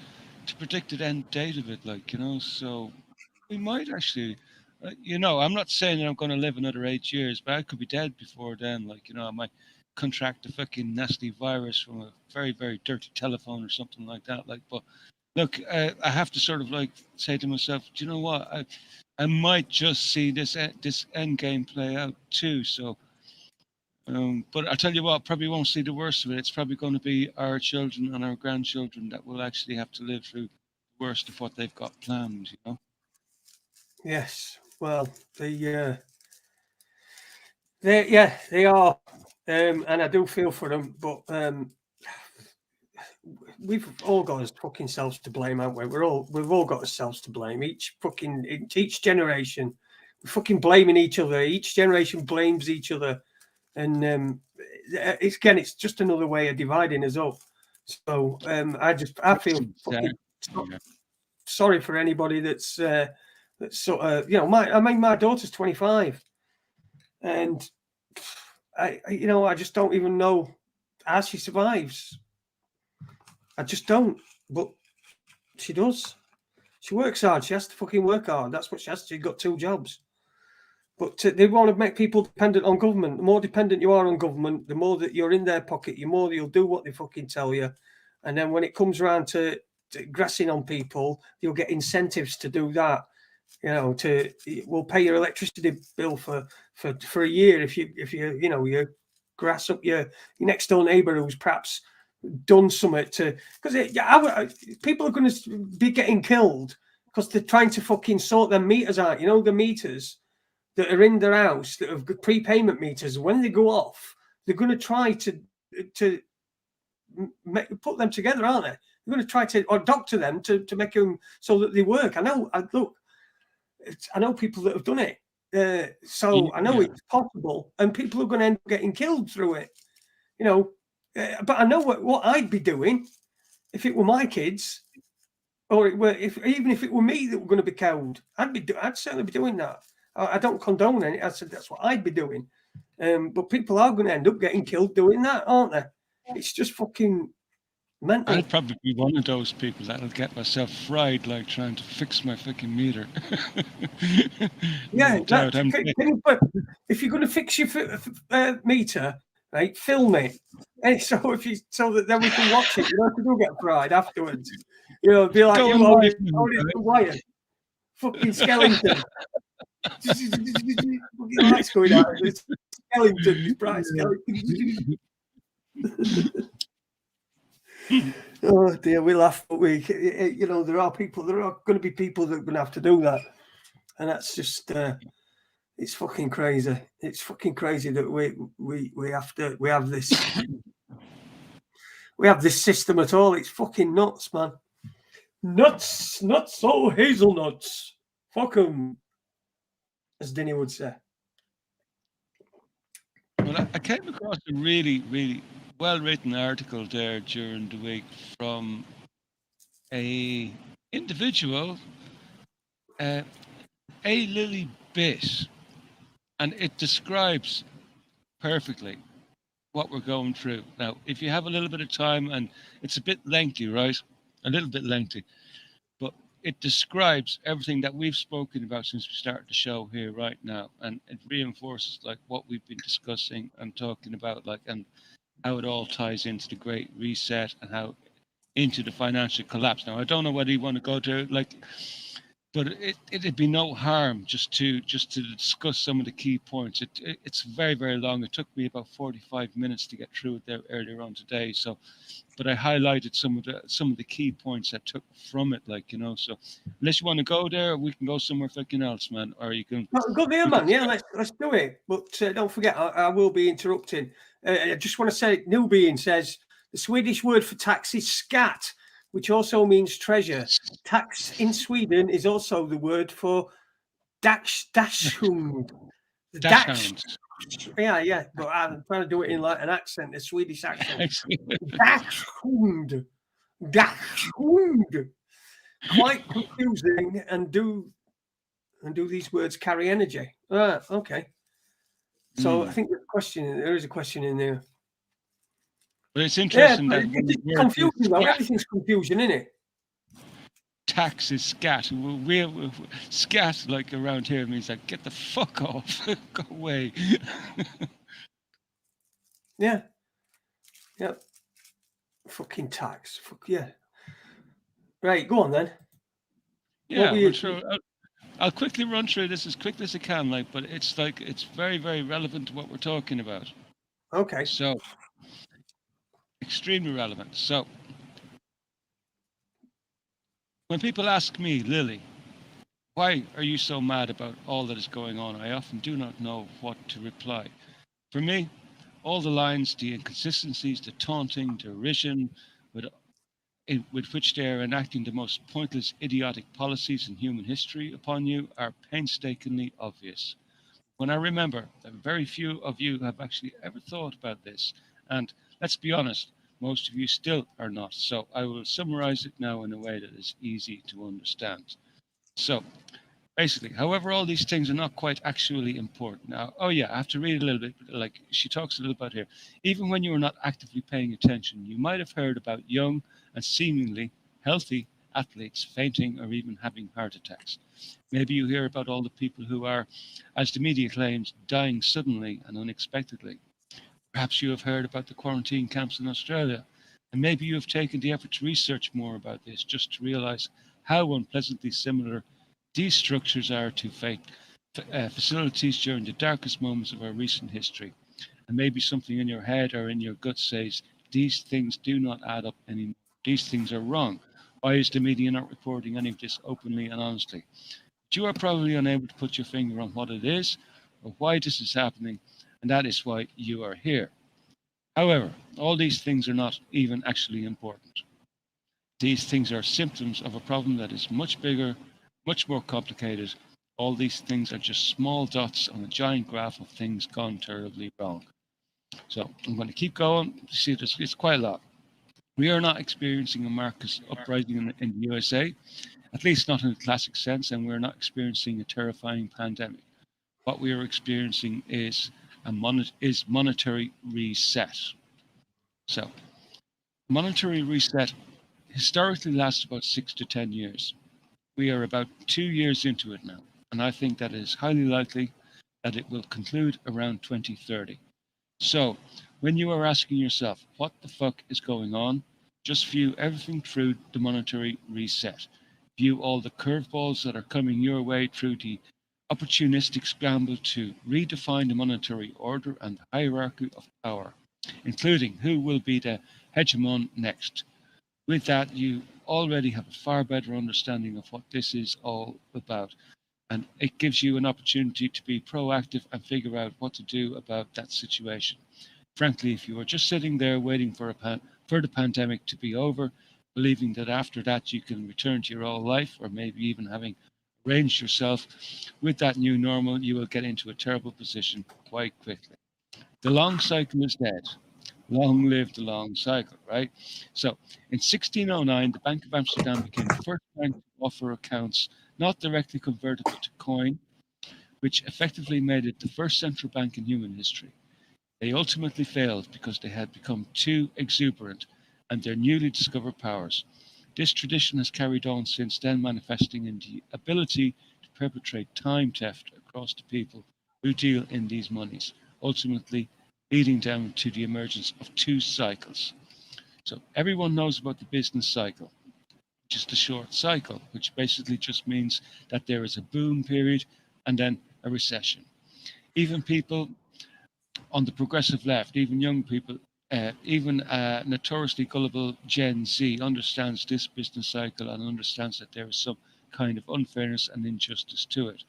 the predicted end date of it. So we might actually. I'm not saying that I'm going to live another 8 years, but I could be dead before then. I might contract a fucking nasty virus from a very, very dirty telephone or something like that. Like, but look, I have to sort of like say to myself, do you know what? I might just see this end game play out too. So, but I'll tell you what, probably won't see the worst of it. It's probably going to be our children and our grandchildren that will actually have to live through the worst of what they've got planned. You know. Yes. Well, they are, and I do feel for them, but we've all got us fucking selves to blame, haven't we? We've all got ourselves to blame. Each generation, we're fucking blaming each other. Each generation blames each other, and it's just another way of dividing us up. So I feel fucking sorry for anybody that's sort of, my daughter's 25, and I just don't even know how she survives. I just don't, but she does. She works hard. She has to fucking work hard. That's what she has to. She's got 2 jobs. But they want to make people dependent on government. The more dependent you are on government, the more that you're in their pocket, the more you'll do what they fucking tell you. And then when it comes around to grassing on people, you'll get incentives to do that. We'll pay your electricity bill for a year if you grass up your next door neighbour who's perhaps done something because people are going to be getting killed because they're trying to fucking sort their meters out. The meters that are in their house that have got prepayment meters. When they go off, they're going to try to put them together, aren't they? They're going to try to or doctor them to make them so that they work. I know people that have done it. I know it's possible, and people are going to end up getting killed through it. But I know what I'd be doing if it were my kids, or even if it were me that were going to be killed. I'd certainly be doing that. I don't condone it. I said that's what I'd be doing. But people are going to end up getting killed doing that, aren't they? It's just fucking mental. I'd probably be one of those people that'll get myself fried, like trying to fix my fucking meter. Yeah, if you're going to fix your meter, right, film it, and so that then we can watch it. You don't have to get fried afterwards. Be like you hold it to wire, fucking skeleton. Lights going out. It's skeleton, bright skeleton. Oh dear, we laugh, but there are going to be people that are going to have to do that, and that's just it's fucking crazy. It's fucking crazy that we have this system at all. It's fucking nuts, man. Nuts, not so hazelnuts. Fuck 'em, as Dinny would say. Well, I came across a really, really well-written article there during the week from a individual, A Lily Bit, and it describes perfectly what we're going through. Now, if you have a little bit of time, and it's a bit lengthy, right? A little bit lengthy, but it describes everything that we've spoken about since we started the show here right now, and it reinforces like what we've been discussing and talking about, like, and how it all ties into the Great Reset and how into the financial collapse. Now, I don't know whether you want to go to like, but it'd be no harm just to discuss some of the key points. It's very, very long. It took me about 45 minutes to get through it there earlier on today. So, but I highlighted some of the key points I took from it, like, So unless you want to go there, we can go somewhere fucking else, man. Or you can go there, man. Yeah, let's do it. But don't forget, I will be interrupting. I just want to say, New Being says the Swedish word for tax is skatt, which also means treasure. Tax in Sweden is also the word for dachshund. Yeah, but I'm trying to do it in like an accent, a Swedish accent. Dachshund. Quite confusing, and do these words carry energy? Okay. So I think there is a question in there. But it's interesting that it's confusing though. Everything's confusion, isn't it? Tax is scat. We scat, like around here, means like get the fuck off, go away. Yeah. Yeah. Fucking tax. Fuck yeah. Right, go on then. What Yeah, were well, you? sure. I'll quickly run through this as quickly as I can, but it's very, very relevant to what we're talking about. Okay. So, extremely relevant. So, when people ask me, Lily, why are you so mad about all that is going on? I often do not know what to reply. For me, all the lines, the inconsistencies, the taunting, derision, with, with which they are enacting the most pointless, idiotic policies in human history upon you are painstakingly obvious. When I remember that very few of you have actually ever thought about this, and let's be honest, most of you still are not. So I will summarize it now in a way that is easy to understand. So basically, however, all these things are not quite actually important. Now, oh yeah, I have to read a little bit, like she talks a little about here. Even when you are not actively paying attention, you might have heard about young and seemingly healthy athletes fainting or even having heart attacks. Maybe you hear about all the people who are, as the media claims, dying suddenly and unexpectedly. Perhaps you have heard about the quarantine camps in Australia, and maybe you have taken the effort to research more about this just to realize how unpleasantly similar these structures are to fake facilities during the darkest moments of our recent history. And maybe something in your head or in your gut says, these things do not add up anymore. These things are wrong. Why is the media not reporting any of this openly and honestly? But you are probably unable to put your finger on what it is or why this is happening, and that is why you are here. However, all these things are not even actually important. These things are symptoms of a problem that is much bigger, much more complicated. All these things are just small dots on a giant graph of things gone terribly wrong. So I'm going to keep going. See, it's quite a lot. We are not experiencing a market uprising in the USA, at least not in the classic sense, and we're not experiencing a terrifying pandemic. What we are experiencing is monetary reset. So, monetary reset historically lasts about 6 to 10 years. We are about 2 years into it now, and I think that it is highly likely that it will conclude around 2030. So, when you are asking yourself, what the fuck is going on? Just view everything through the monetary reset. View all the curveballs that are coming your way through the opportunistic scramble to redefine the monetary order and the hierarchy of power, including who will be the hegemon next. With that, you already have a far better understanding of what this is all about, and it gives you an opportunity to be proactive and figure out what to do about that situation. Frankly, if you are just sitting there waiting for for the pandemic to be over, believing that after that you can return to your old life, or maybe even having arranged yourself with that new normal, you will get into a terrible position quite quickly. The long cycle is dead. Long live the long cycle, right? So, in 1609, the Bank of Amsterdam became the first bank to offer accounts not directly convertible to coin, which effectively made it the first central bank in human history. They ultimately failed because they had become too exuberant and their newly discovered powers. This tradition has carried on since then, manifesting in the ability to perpetrate time theft across the people who deal in these monies, ultimately leading down to the emergence of two cycles. So everyone knows about the business cycle, which is the short cycle, which basically just means that there is a boom period and then a recession. Even people on the progressive left, even young people, even notoriously gullible Gen Z understands this business cycle and understands that there is some kind of unfairness and injustice to it.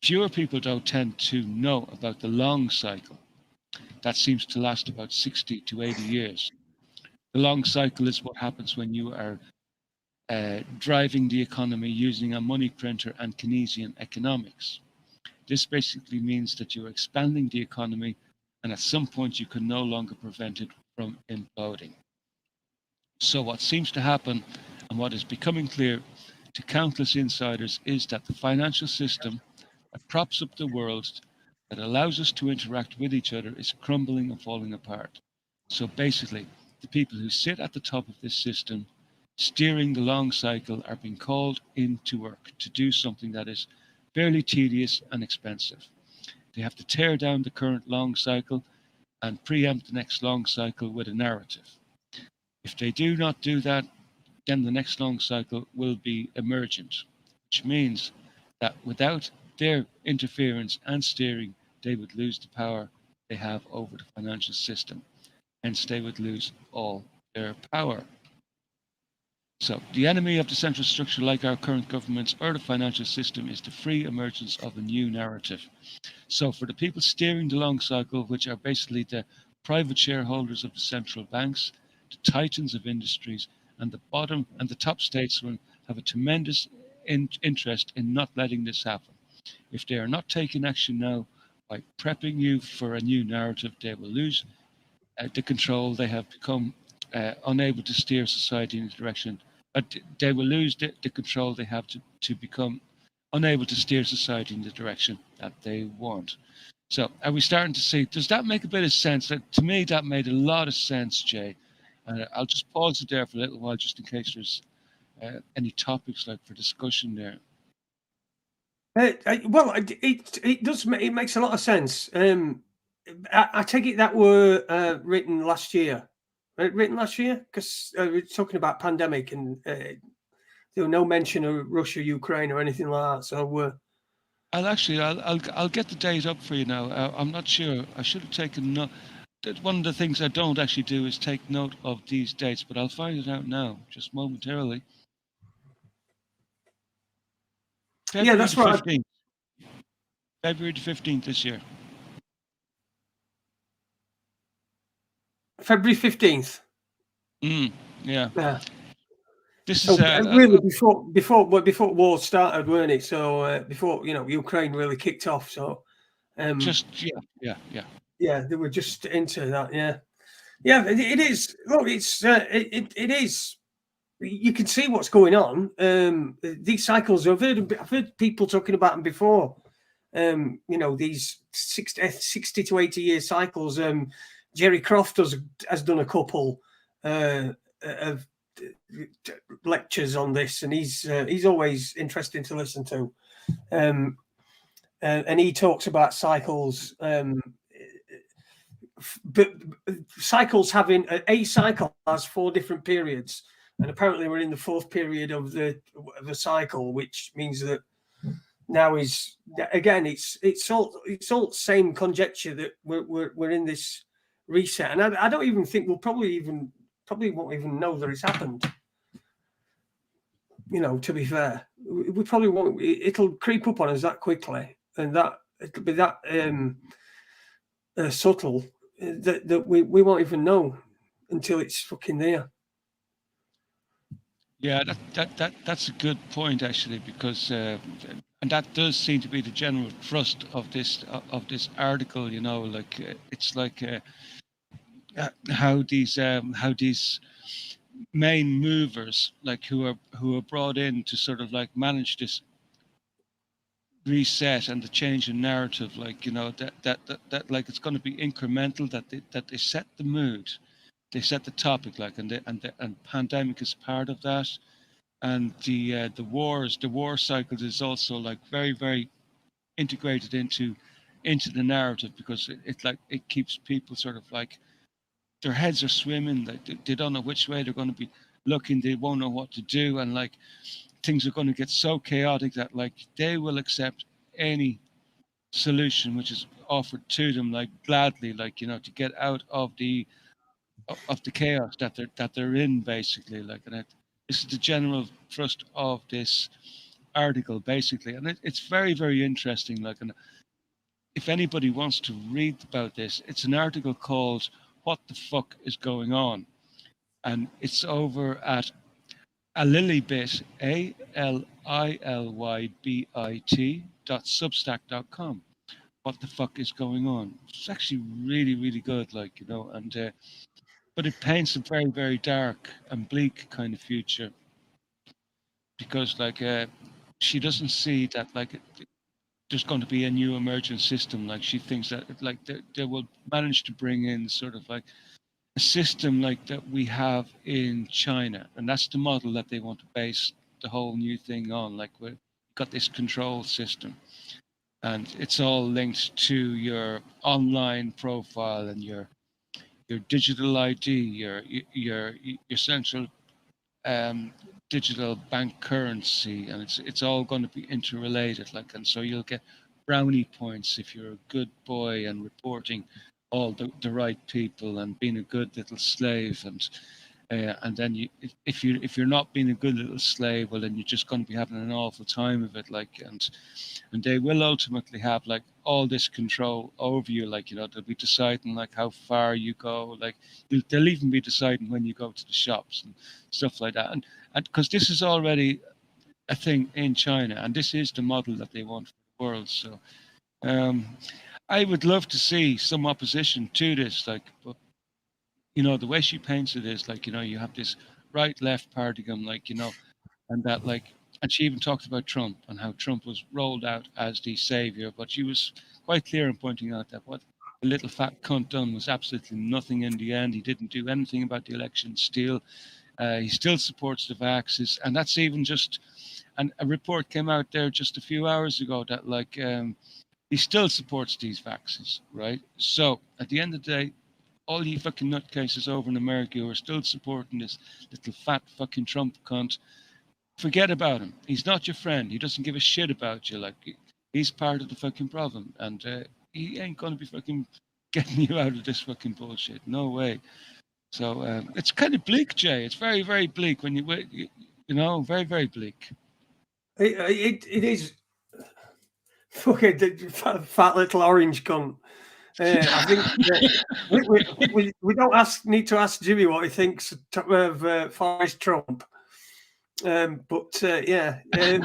Fewer people, though, tend to know about the long cycle. That seems to last about 60 to 80 years. The long cycle is what happens when you are driving the economy using a money printer and Keynesian economics. This basically means that you're expanding the economy, and at some point you can no longer prevent it from imploding. So, what seems to happen, and what is becoming clear to countless insiders, is that the financial system that props up the world, that allows us to interact with each other, is crumbling and falling apart. So, basically, the people who sit at the top of this system, steering the long cycle, are being called into work to do something that is fairly tedious and expensive. They have to tear down the current long cycle and preempt the next long cycle with a narrative. If they do not do that, then the next long cycle will be emergent, which means that without their interference and steering, they would lose the power they have over the financial system. Hence, they would lose all their power. So, the enemy of the central structure, like our current governments or the financial system, is the free emergence of a new narrative. So, for the people steering the long cycle, which are basically the private shareholders of the central banks, the titans of industries, and the bottom and the top statesmen, have a tremendous interest in not letting this happen. If they are not taking action now by prepping you for a new narrative, they will lose the control. They have become unable to steer society in the direction, but they will lose the control they have to become unable to steer society in the direction that they want. So are we starting to see, does that make a bit of sense? To me, that made a lot of sense, Jay. I'll just pause it there for a little while, just in case there's any topics like for discussion there. Well, it does. It makes a lot of sense. I take it that were written last year. Written last year because we're talking about pandemic and there was no mention of Russia, Ukraine, or anything like that. So I'll get the date up for you now. I'm not sure. I should have taken note. One of the things I don't actually do is take note of these dates, but I'll find it out now, just momentarily. February that's the right. 15th. February the 15th this year. February 15th. Yeah. Yeah. This so is really before war started, weren't it? So before Ukraine really kicked off. So just yeah. They were just into that. Yeah. It is. Look, it's it is. You can see what's going on. These cycles, I've heard people talking about them before. These 60 to 80 year cycles. Jerry Croft has done a couple of lectures on this, and he's always interesting to listen to. And he talks about cycles. But cycles having a cycle has 4 different periods, and apparently we're in the 4th period of the cycle, which means that now is again it's all same conjecture that we're in this reset, and I don't even think we'll probably won't even know that it's happened. To be fair, we probably won't. It'll creep up on us that quickly, and that it'll be that subtle that we won't even know until it's fucking there. Yeah, that's a good point actually, because and that does seem to be the general thrust of this article. It's like how these main movers, like who are brought in to sort of like manage this reset and the change in narrative, that like it's going to be incremental, that they set the mood, they set the topic, like, and pandemic is part of that, and the war cycles is also like very, very integrated into the narrative, because it keeps people sort of like their heads are swimming, like they don't know which way they're going to be looking, they won't know what to do, and like things are going to get so chaotic that like they will accept any solution which is offered to them, like gladly, like to get out of the chaos that they're in, basically. Like, and this is the general thrust of this article, basically, and it's very, very interesting. Like, and if anybody wants to read about this, it's an article called "What the Fuck is Going On," and it's over at alilybit, ALILYBIT.substack.com. What the fuck is going on? It's actually really, really good, like, and but it paints a very, very dark and bleak kind of future, because like she doesn't see that like there's going to be a new emergent system. Like, she thinks that like they will manage to bring in sort of like a system like that we have in China, and that's the model that they want to base the whole new thing on. Like, we've got this control system, and it's all linked to your online profile and your digital ID, your central um, digital bank currency, and it's all going to be interrelated. Like, and so you'll get brownie points if you're a good boy and reporting all the right people and being a good little slave, and then if you're not being a good little slave, well then you're just going to be having an awful time of it. Like, and they will ultimately have like all this control over you. Like, they'll be deciding like how far you go. Like, they'll even be deciding when you go to the shops and stuff like that. And because this is already a thing in China, and this is the model that they want for the world. So um, I would love to see some opposition to this. Like, but the way she paints it is like, you have this right left partisan, like, and that like, and she even talked about Trump and how Trump was rolled out as the savior, but she was quite clear in pointing out that what the little fat cunt done was absolutely nothing in the end. He didn't do anything about the election still. He still supports the vaxxers, and that's even just, and a report came out there just a few hours ago that like he still supports these vaxxers, right? So at the end of the day, all you fucking nutcases over in America who are still supporting this little fat fucking Trump cunt, forget about him. He's not your friend. He doesn't give a shit about you. Like, he's part of the fucking problem, and he ain't gonna be fucking getting you out of this fucking bullshit. No way. So it's kind of bleak, Jay. It's very, very bleak when very, very bleak. It is. Fucking fat little orange cunt. I think we don't need to ask Jimmy what he thinks of Forrest Trump. But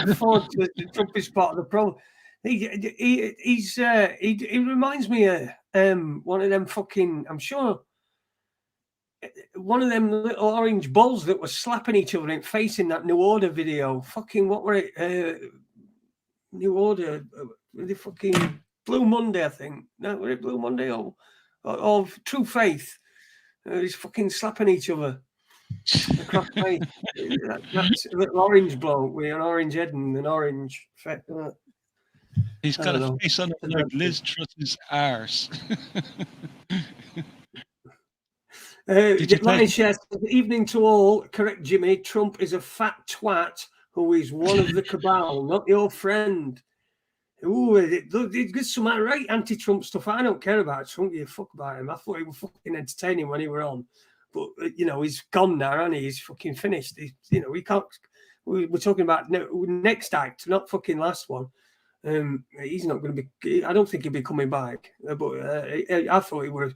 before Trump is part of the problem. He reminds me of one of them fucking. I'm sure one of them little orange balls that was slapping each other and facing that New Order video. Fucking what were it? New Order. The fucking Blue Monday, I think. No, were it Blue Monday or True Faith? He's fucking slapping each other across face. That's a little orange bloke with an orange head and an orange face. He's got a face on it like Liz Truss's arse. Lion Share says, evening to all. Correct, Jimmy. Trump is a fat twat who is one of the cabal, not your friend. Ooh, there's some right anti-Trump stuff. I don't care about Trump. You fuck about him. I thought he was fucking entertaining when he were on, but he's gone now, and he's fucking finished. We can't. We're talking about next act, not fucking last one. He's not going to be. I don't think he'll be coming back. But I thought it were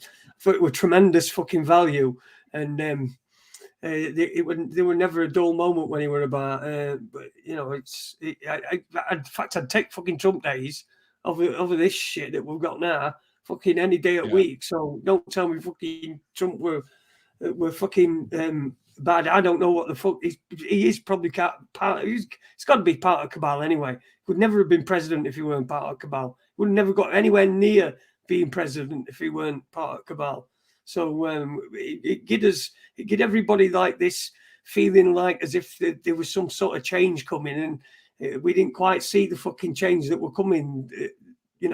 tremendous fucking value, and they were never a dull moment when he were about. But in fact, I'd take fucking Trump days over this shit that we've got now, fucking any day of week. So don't tell me fucking Trump were fucking bad. I don't know what the fuck he is. Probably part. He's got to be part of cabal anyway. He would never have been president if he weren't part of cabal. He would have never got anywhere near being president if he weren't part of cabal. So it get everybody like this feeling like as if there was some sort of change coming, and we didn't quite see the fucking change that were coming. We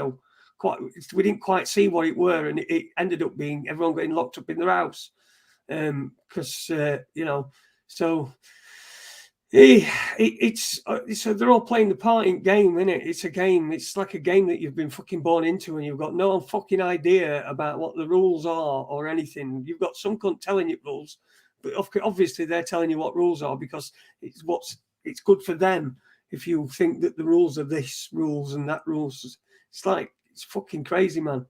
didn't quite see what it were, and it ended up being everyone getting locked up in their house. Because so so they're all playing the part in game, isn't it? It's a game. It's like a game that you've been fucking born into, and you've got no fucking idea about what the rules are or anything. You've got some cunt telling you rules, but obviously they're telling you what rules are because it's good for them. If you think that the rules are this rules and that rules, it's fucking crazy, man.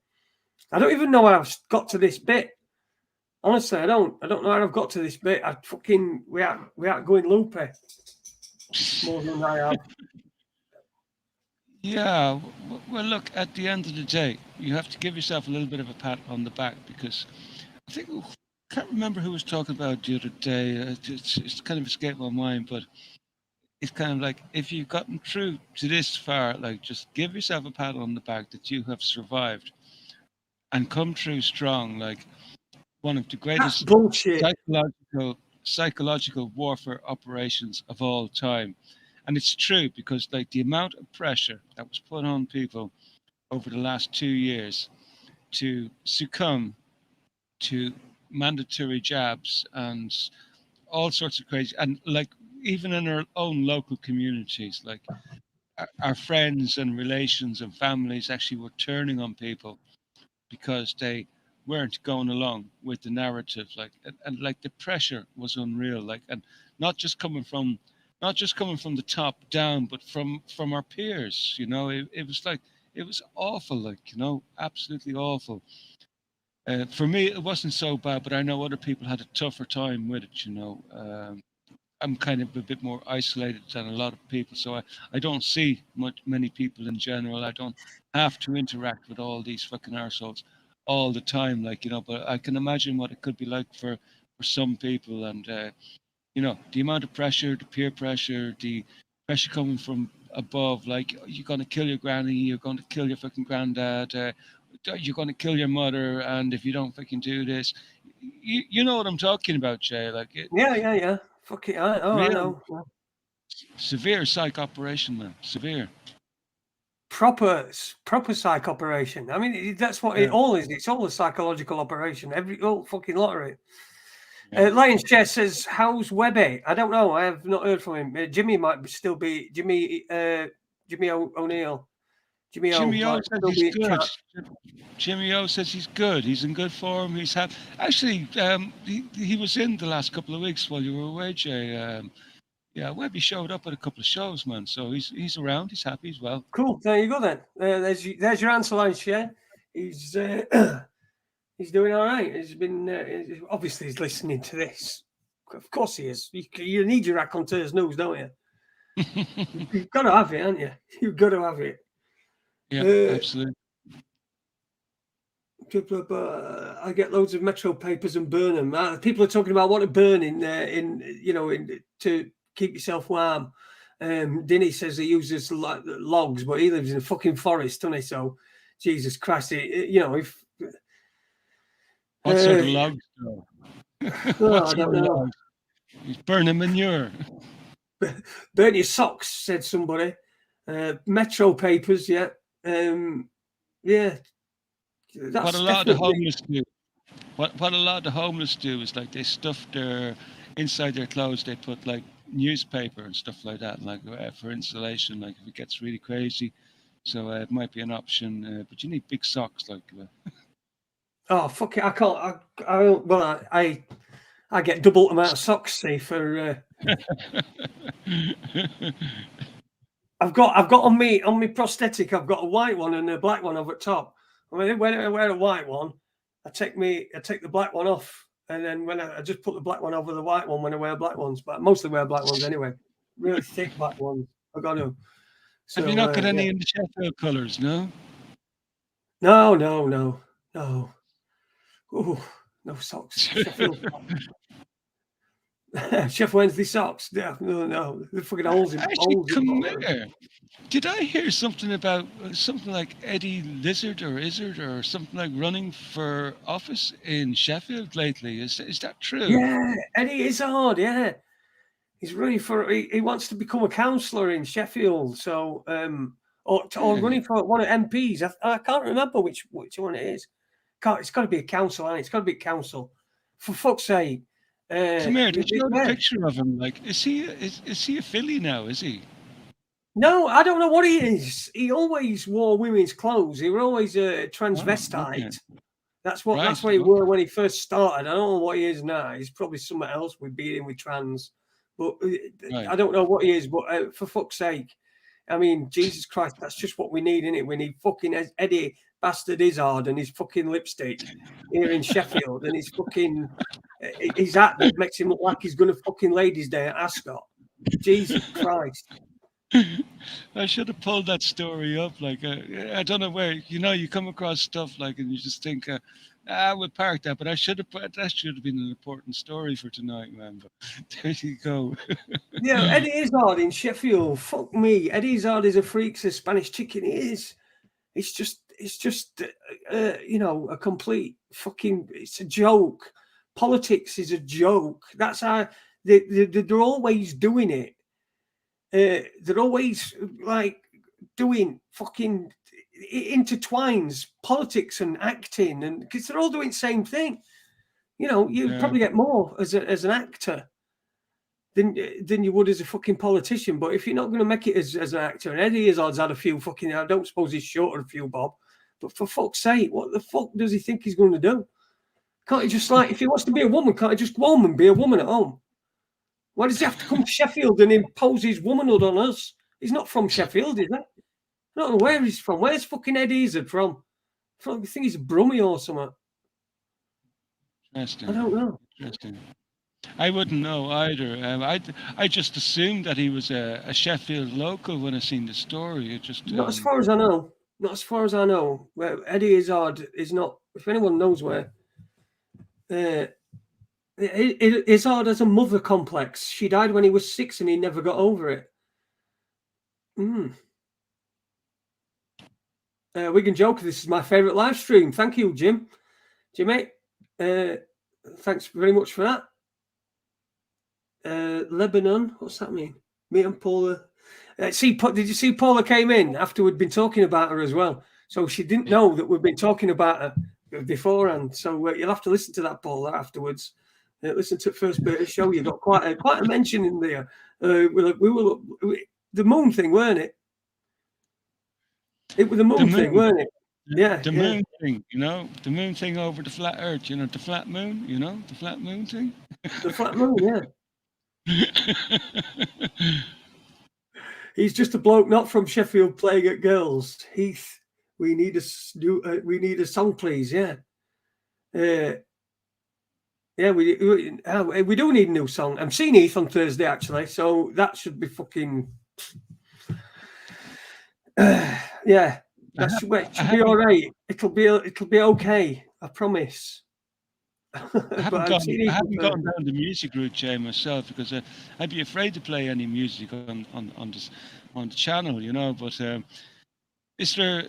I don't even know how I've got to this bit. Honestly, I don't know how I've got to this bit. We are going loopy more than I have. Yeah, well, look, at the end of the day, you have to give yourself a little bit of a pat on the back because I can't remember who was talking about the other day. It's kind of escaped my mind, but it's kind of like if you've gotten through to this far, like just give yourself a pat on the back that you have survived and come through strong. Like one of the greatest psychological warfare operations of all time. And it's true, because like the amount of pressure that was put on people over the last 2 years to succumb to mandatory jabs and all sorts of crazy, and like even in our own local communities, like our friends and relations and families actually were turning on people because they weren't going along with the narrative, like, and like the pressure was unreal, like, and not just coming from the top down, but from our peers. It was like, it was awful, like, absolutely awful. For me, it wasn't so bad, but I know other people had a tougher time with it. I'm kind of a bit more isolated than a lot of people, so I don't see many people in general. I don't have to interact with all these fucking arseholes all the time, like, but I can imagine what it could be like for some people. And the amount of pressure, the peer pressure, the pressure coming from above, like, you're going to kill your granny, you're going to kill your fucking granddad, you're going to kill your mother, and if you don't fucking do this, you know what I'm talking about, Jay. Like, Yeah. Fuck it. I know. Severe psych operation, man. Severe. Proper psych operation. I mean, that's what it all is. It's all a psychological operation. Every fucking lot of it. Lion's Chair says, "How's Webby?" I don't know. I have not heard from him. Jimmy might still be Jimmy O'Neill. Jimmy O says he's good. Jimmy O says he's good. He's in good form. He's happy. Actually, he was in the last couple of weeks while you were away, Jay. Webby showed up at a couple of shows, man. So he's around. He's happy as well. Cool. There you go then. There's your answer, Lion's Chair. He's he's doing all right. He's been obviously he's listening to this. Of course he is. You need your Raconteurs news, don't you? You've got to have it, haven't you? You've got to have it. Yeah, absolutely. I get loads of Metro papers and burn them. People are talking about what to burn to keep yourself warm. Dinny says he uses logs, but he lives in a fucking forest, doesn't he? So, Jesus Christ, if what sort of logs? I don't know. Logs? He's burning manure. Burn your socks, said somebody. Metro papers, yeah. What a lot of the homeless do. What a lot of the homeless do is, like, they stuff their inside their clothes. They put like newspaper and stuff like that, like for insulation. Like if it gets really crazy, so it might be an option. But you need big socks, like. Oh fuck it! I can't. I get double amount of socks. See for. I've got on me prosthetic. I've got a white one and a black one over the top. I mean, when I wear a white one, I take the black one off, and then when I just put the black one over the white one when I wear black ones. But I mostly wear black ones anyway. Really thick black ones. I got to. So, have you not got any in the Sheffield colours? No. No. Oh, no socks. Sheffield. Chef Wednesday socks. Yeah, no. The fucking holes in holes. Come here. Did I hear something about something like Eddie Lizard or Izzard or something like running for office in Sheffield lately? Is that true? Yeah, Eddie Izzard. Yeah, he's running for. He wants to become a councillor in Sheffield. So, or running for one of MPs. I can't remember which one it is. It's got to be a council, and it's got to be a council. For fuck's sake. Come here. Did you know the picture of him? Like, is he a filly now? Is he? No, I don't know what he is. He always wore women's clothes. He was always a transvestite. Okay. That's what he wore when he first started. I don't know what he is now. He's probably something else. We're beating with trans, but I don't know what he is. But for fuck's sake, I mean, Jesus Christ, that's just what we need, innit? We need fucking Eddie Bastard Izzard and his fucking lipstick here in Sheffield, and his fucking his hat that makes him look like he's going to fucking Ladies' Day at Ascot. Jesus Christ. I should have pulled that story up. Like, I don't know where, you come across stuff like, and you just think, we'll park that. But that should have been an important story for tonight, man. But there you go. Yeah, Eddie Izzard in Sheffield. Fuck me. Eddie Izzard is a freak, says Spanish Chicken. He is. It's just a complete fucking. It's a joke. Politics is a joke. That's how they're always doing it. they're always like doing fucking intertwines politics and acting, and because they're all doing the same thing. You know, you probably get more as an actor than you would as a fucking politician. But if you're not going to make it as an actor, and Eddie Izzard's had a few fucking, I don't suppose he's short of a few bob, but for fuck's sake, what the fuck does he think he's going to do? Can't he just, like, if he wants to be a woman, can't he just go home and be a woman at home? Why does he have to come to Sheffield and impose his womanhood on us? He's not from Sheffield, is he? I don't know where he's from. Where's fucking Eddie Izzard from? I think he's a Brummie or something. Interesting. I don't know. Interesting. I wouldn't know either. I just assumed that he was a Sheffield local when I seen the story. It just not as far as I know. Not as far as I know. Where Eddie Izzard is not. If anyone knows where, Izzard has a mother complex. She died when he was 6, and he never got over it. Wigan Joker, this is my favourite live stream. Thank you, Jimmy. Thanks very much for that. Lebanon, what's that mean? Me and Paula. Did you see Paula came in after we'd been talking about her as well? So she didn't know that we've been talking about her beforehand. So you'll have to listen to that, Paula, afterwards. Listen to the first bit of the show. You got quite a mention in there. We were the moon thing, weren't it? It was the moon thing, weren't it? Yeah, the moon thing, the moon thing over the flat Earth, the flat moon, the flat moon thing. The flat moon, yeah. He's just a bloke not from Sheffield playing at girls. Heath, we need a song, please. Yeah, we do need a new song. I'm seeing Heath on Thursday actually, so that should be fucking. Yeah, that should be all right. It'll be okay. I promise. I haven't gone down the music route, Jay, myself, because I'd be afraid to play any music on the channel, But is there?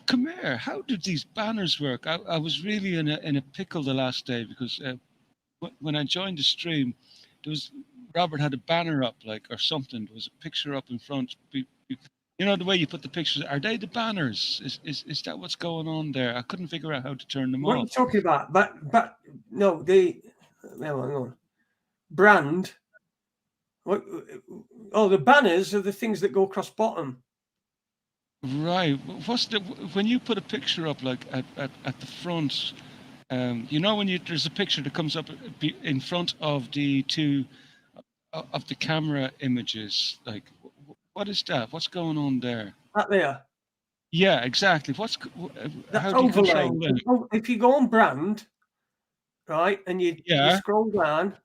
Come here. How did these banners work? I was really in a pickle the last day because when I joined the stream, Robert had a banner up, or something. There was a picture up in front. The way you put the pictures, are they the banners? Is that what's going on there? I couldn't figure out how to turn them off. What are you talking about? But no, hang on. Brand. What? Oh, the banners are the things that go across bottom. Right. When you put a picture up at the front, when there's a picture that comes up in front of the two of the camera images, what is that? What's going on there? That there. Yeah, exactly. That's overlay. If you go on brand, right, and you scroll down,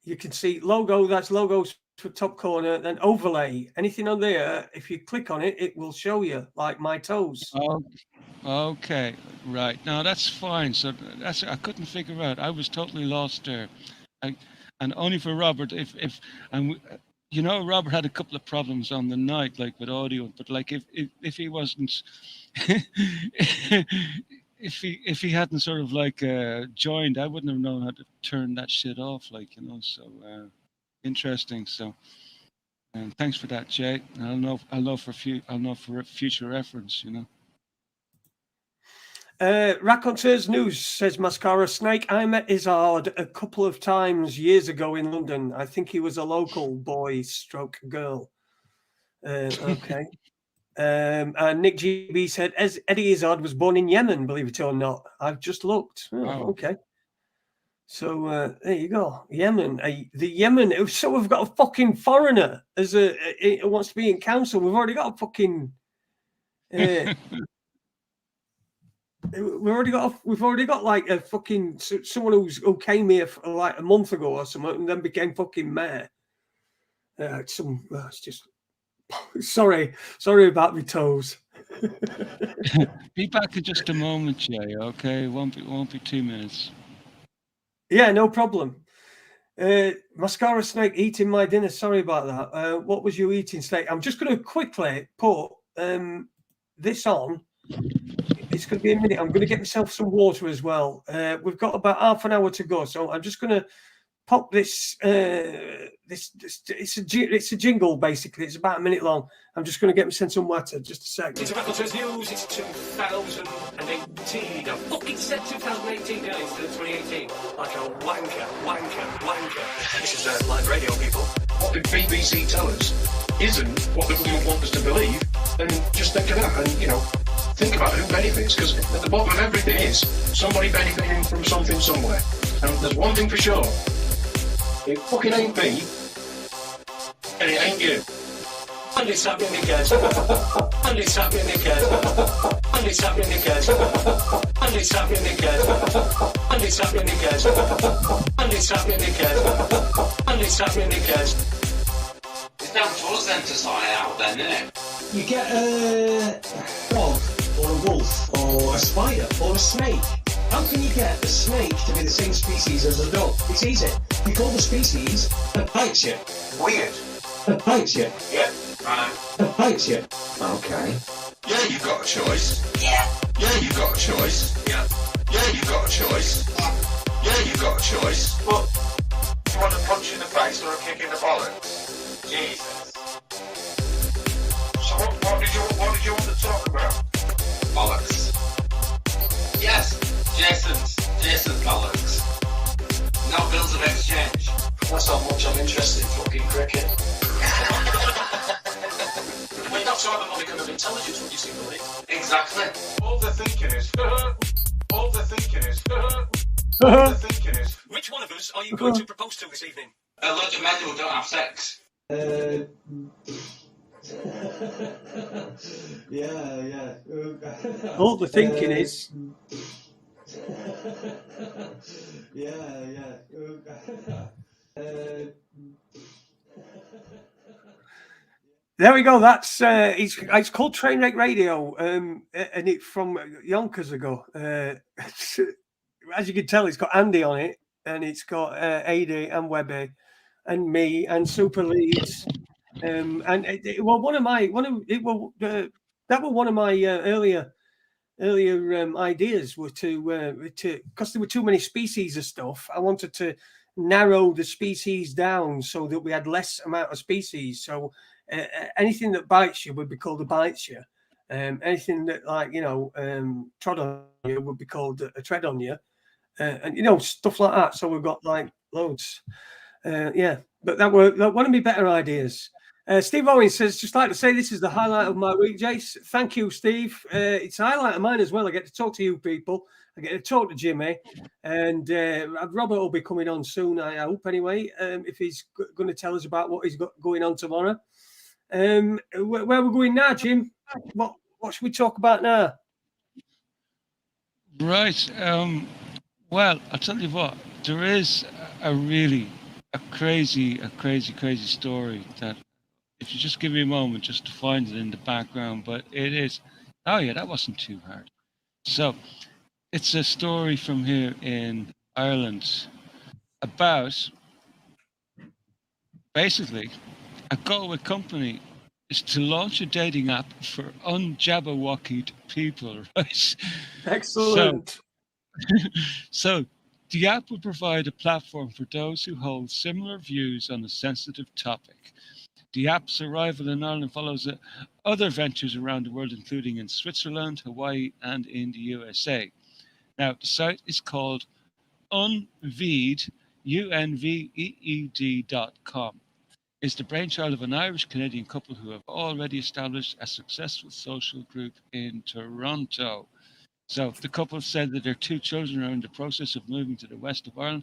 you can see logo. That's logos for top corner. Then overlay. Anything on there, if you click on it, it will show you like my toes. Oh, okay, right. Now that's fine. So I couldn't figure out. I was totally lost there. And only for Robert, Robert had a couple of problems on the night, with audio, but if he wasn't, if he hadn't sort of joined, I wouldn't have known how to turn that shit off, So interesting. So, and thanks for that, Jay. I'll know for future reference, Raconteurs News says Mascara Snake. I met Izzard a couple of times years ago in London. I think he was a local boy / girl. Okay. And Nick GB said Eddie Izzard was born in Yemen, believe it or not. I've just looked. Okay. So there you go. Yemen. The Yemen. So we've got a fucking foreigner as who wants to be in council. We've already got a fucking. We've already got like a fucking someone who came here for like a month ago or something and then became fucking mayor. It's just sorry about my toes. Be back in just a moment, Jay. Okay, won't be 2 minutes. Yeah, no problem. Mascara Snake eating my dinner. Sorry about that. What was you eating, Snake? I'm just going to quickly put this on. It's going to be a minute. I'm going to get myself some water as well. We've got about half an hour to go, so I'm just going to pop this. It's a jingle basically. It's about a minute long. I'm just going to get myself some water. Just a second. It's Raconteurs News. It's 2018. I fucking said 2018 now instead of 2018. Like a wanker. This is live radio, people. What the BBC tell us isn't what the government want us to believe, then just think of that and, think about who benefits, because at the bottom of everything is somebody benefiting from something somewhere. And there's one thing for sure, it fucking ain't me, and it ain't you. And it's happening again. And it's happening again. And it's happening again. And it's happening again. And it's happening again. And it's happening again. And it's happening again. It's down to us then to sort it out then, isn't it? You get a frog, or a wolf, or a spider, or a snake. How can you get a snake to be the same species as a dog? It's easy. You call the species that bites you. Weird. That bites you. Yeah, right. That bites you. Okay. Yeah, you've got a choice. Yeah. Yeah, you've got a choice. Yeah. Yeah, you've got a choice. Yeah, you've got a choice. But do you want a punch in the face or a kick in the bollocks? Jesus. So what did you want to talk about? Bollocks. Yes. Jason's bollocks. No bills of exchange. That's how much I'm interested in fucking cricket. We're not sort of modicum of intelligence, would you see, believe? Exactly. All they're thinking is, Which one of us are you going to propose to this evening? A load of men who don't have sex. Yeah. All the thinking is. Yeah. There we go. That's it's called Trainwreck Radio, and it's from yonkers ago. As you can tell, it's got Andy on it, and it's got AD and Webby, and me and Super Leeds. And that was one of my earlier ideas were to because there were too many species of stuff. I wanted to narrow the species down so that we had less amount of species. So anything that bites you would be called a bites you. Anything that trod on you would be called a tread on you, and stuff like that. So we've got like loads. But that were one of my better ideas. Steve Owens says, just like to say this is the highlight of my week, Jace. Thank you, Steve. It's a highlight of mine as well. I get to talk to you people. I get to talk to Jimmy. And Robert will be coming on soon, I hope, anyway, if he's going to tell us about what he's got going on tomorrow. Where we're going now, Jim? What should we talk about now? Right. Well, I'll tell you what. There is a crazy story that, if you just give me a moment just to find it in the background, but it is, oh yeah, that wasn't too hard. So it's a story from here in Ireland about, basically, a Galway company is to launch a dating app for un-Jabberwockied people, right? Excellent. So the app will provide a platform for those who hold similar views on a sensitive topic. The app's arrival in Ireland follows other ventures around the world, including in Switzerland, Hawaii, and in the USA. Now, the site is called unveed, unveed.com. It's the brainchild of an Irish-Canadian couple who have already established a successful social group in Toronto. So the couple said that their 2 children are in the process of moving to the west of Ireland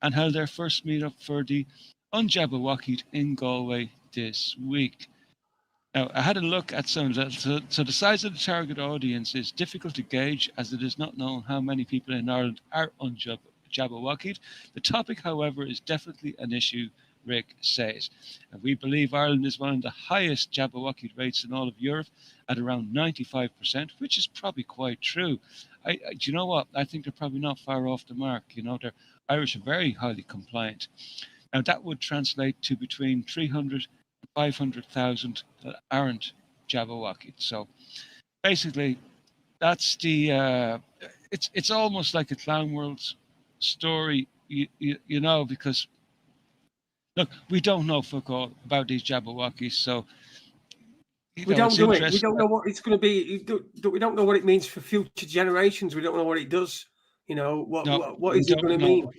and held their first meetup for the un-Jabberwockied in Galway this week. Now, I had a look at some of that. So the size of the target audience is difficult to gauge, as it is not known how many people in Ireland are un-Jabberwockied. The topic, however, is definitely an issue, Rick says. And we believe Ireland is one of the highest Jabberwockied rates in all of Europe at around 95%, which is probably quite true. Do you know what? I think they're probably not far off the mark. The Irish are very highly compliant. Now, that would translate to between 300 and 500,000 that aren't Jabberwockied. So basically, that's the, it's almost like a Clown World story, because look, we don't know fuck all about these Jabberwockies, so We don't do it. We don't know what it's going to be. We don't know what it means for future generations. We don't know what it does. You know, what is it going to mean?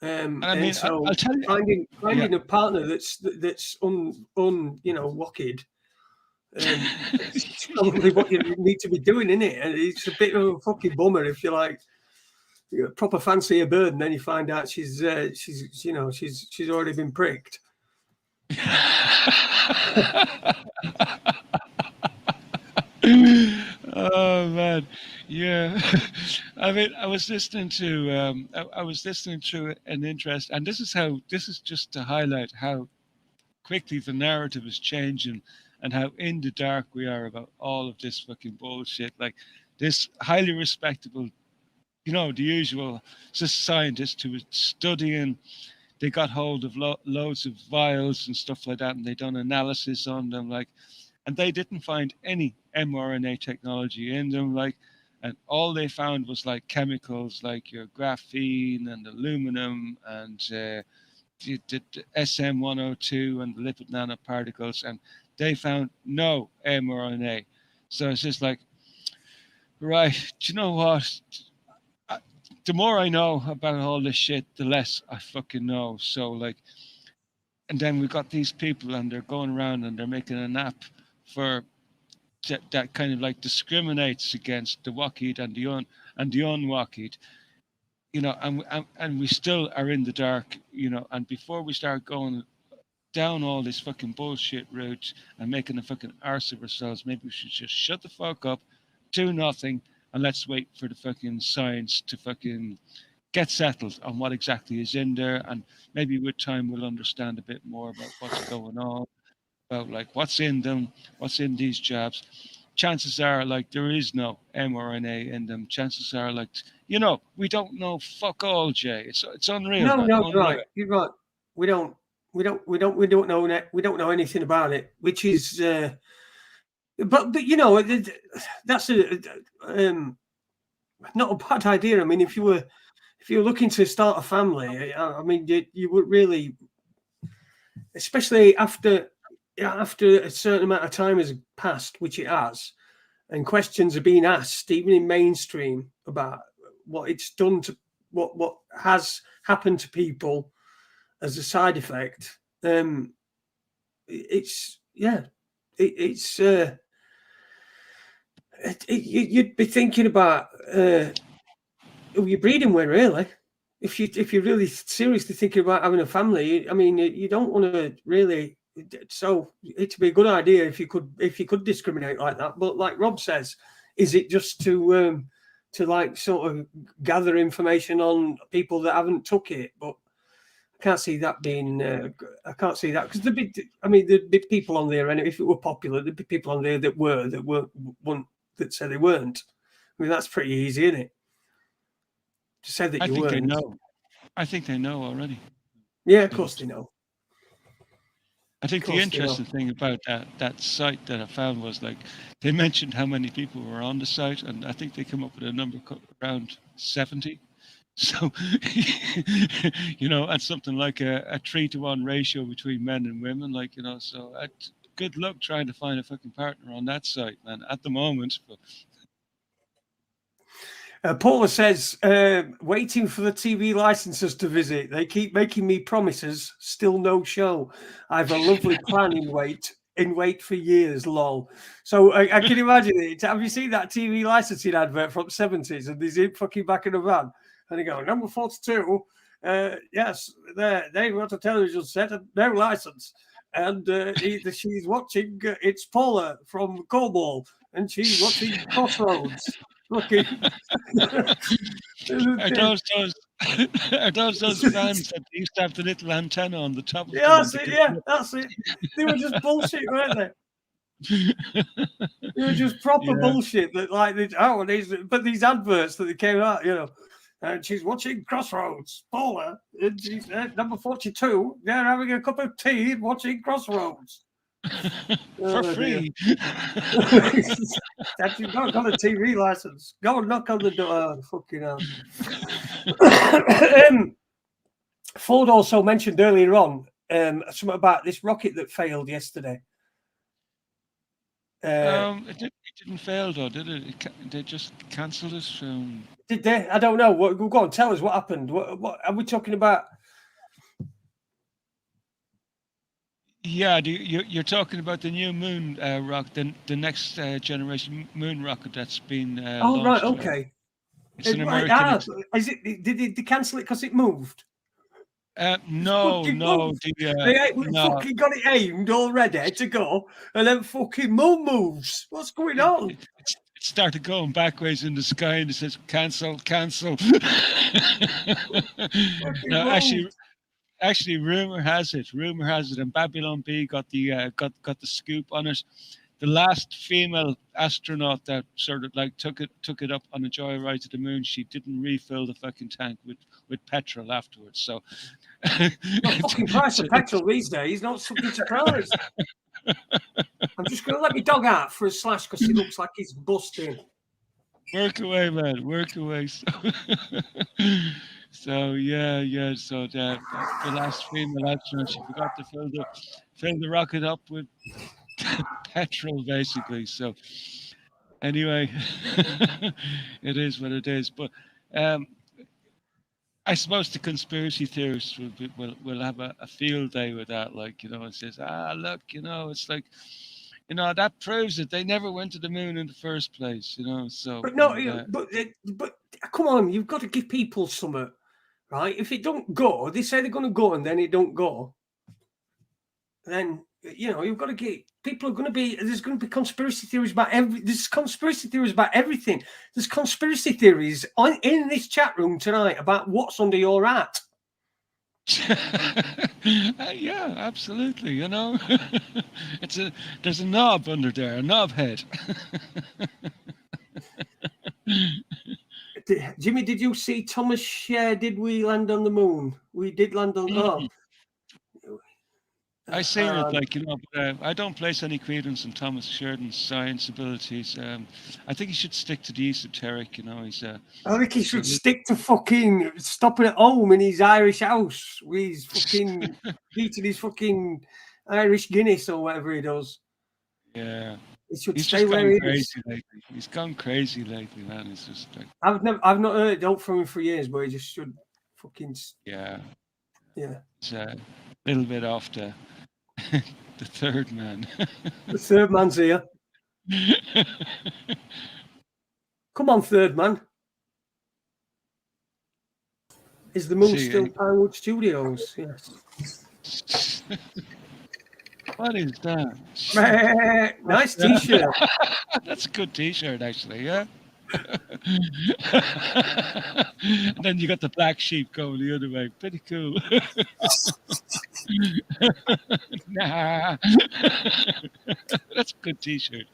And I mean, so I'll tell you, finding a partner that's wicked. It's probably what you need to be doing, isn't it? And it's a bit of a fucking bummer if you're like you proper fancy a bird, and then you find out she's already been pricked. Oh man, yeah. I mean, I was listening to an interest, and this is just to highlight how quickly the narrative is changing and how in the dark we are about all of this fucking bullshit. Like this highly respectable, the usual scientist who was studying. They got hold of loads of vials and stuff like that, and they done analysis on them, and they didn't find any mRNA technology in them, and all they found was like chemicals like your graphene and aluminum and the SM102 and the lipid nanoparticles, and they found no mRNA. So it's just like, right, do you know what? The more I know about all this shit, the less I fucking know. So and then we got these people, and they're going around and they're making an app for that kind of like discriminates against the Wockheed and the unwockheed, and we still are in the dark, and before we start going down all this fucking bullshit route and making a fucking arse of ourselves, maybe we should just shut the fuck up, do nothing, and let's wait for the fucking science to fucking get settled on what exactly is in there, and maybe with time we'll understand a bit more about what's going on, about like what's in them, what's in these jabs. Chances are there is no mRNA in them. Chances are we don't know fuck all, Jay. It's unreal. No, you're right. We don't know anything about it, which is but that's not a bad idea. I mean, if you're looking to start a family, I mean, you would really, especially after a certain amount of time has passed, which it has, and questions are being asked, even in mainstream, about what it's done to what has happened to people as a side effect. You'd be thinking about who you're breeding with, really. If you're really seriously thinking about having a family, I mean, you don't want to really. So it'd be a good idea if you could discriminate like that. But like Rob says, is it just to like sort of gather information on people that haven't took it? But I can't see that being. I can't see that because there'd be people on there, and if it were popular, there'd be people on there that weren't that said they weren't. I mean, that's pretty easy, isn't it? To say that you weren't. They know. I think they know already. Yeah, of course they know. I think the interesting thing about that site that I found was they mentioned how many people were on the site, and I think they come up with a number around 70. So, and something like a 3-to-1 ratio between men and women, so good luck trying to find a fucking partner on that site, man, at the moment. But Paula says, waiting for the TV licenses to visit. They keep making me promises, still no show. I have a lovely plan in wait for years, lol. So I can imagine it. Have you seen that TV licensing advert from the 70s? And there's him fucking back in the van. And they go, number 42, yes, they want a television set and no license. And she's watching, it's Paula from Cornwall, and she's watching Crossroads. Okay. Are those fans that used to have the little antenna on the top of them? That's it. They were just bullshit, weren't they? They were just proper bullshit that but these adverts that they came out, and she's watching Crossroads, Paula, and she's number 42. They're having a cup of tea and watching Crossroads. For free. That you've not got a TV license. Go and knock on the door. Fucking hell. Ford also mentioned earlier on something about this rocket that failed yesterday. It didn't fail though, did it? They just cancelled it. Did they? I don't know. Go on, tell us what happened. What are we talking about? Yeah, you're talking about the new moon rocket, the next generation moon rocket that's been launched. Right, okay. It's an American. Is it? Did they cancel it because it moved? No. They fucking got it aimed all ready to go, and then fucking moon moves. What's going on? It started going backwards in the sky, and it says cancel. No, actually, rumor has it, and Babylon B got the scoop on it. The last female astronaut that sort of like took it up on a joyride to the moon, she didn't refill the fucking tank with petrol afterwards. So, fucking price of petrol these days, not something surprised. I'm just going to let my dog out for a slash because he looks like he's busting. Work away, man. Work away. So yeah. So the last female astronaut, she forgot to fill the rocket up with petrol, basically. So anyway, it is what it is. But I suppose the conspiracy theorists will have a field day with that. Like, it says, look, it's like, that proves it. They never went to the moon in the first place, So, but no, but come on, you've got to give people something, right? If it don't go, they say they're going to go, and then it don't go. Then you've got to get people are going to be. There's going to be conspiracy theories about There's conspiracy theories about everything. There's conspiracy theories in this chat room tonight about what's under your hat. Yeah, absolutely. There's a knob under there, a knob head. Jimmy, did you see Thomas Share? Did we land on the moon? We did land on. I seen it, but I don't place any credence in Thomas Sheridan's science abilities. I think he should stick to the esoteric. He's. I think he should stick to fucking stopping at home in his Irish house with his fucking eating his fucking Irish Guinness or whatever he does. Yeah. He should stay where he is. He's gone crazy lately, man. It's just like I've not heard it from him for years, but he just should fucking. Yeah. It's a little bit off the third man. The third man's here. Come on, third man. Is the moon still Pinewood Studios? Yes. What is that? Nice t-shirt. That's a good t-shirt, actually, yeah. And then you got the black sheep going the other way. Pretty cool. Nah. That's a good t-shirt.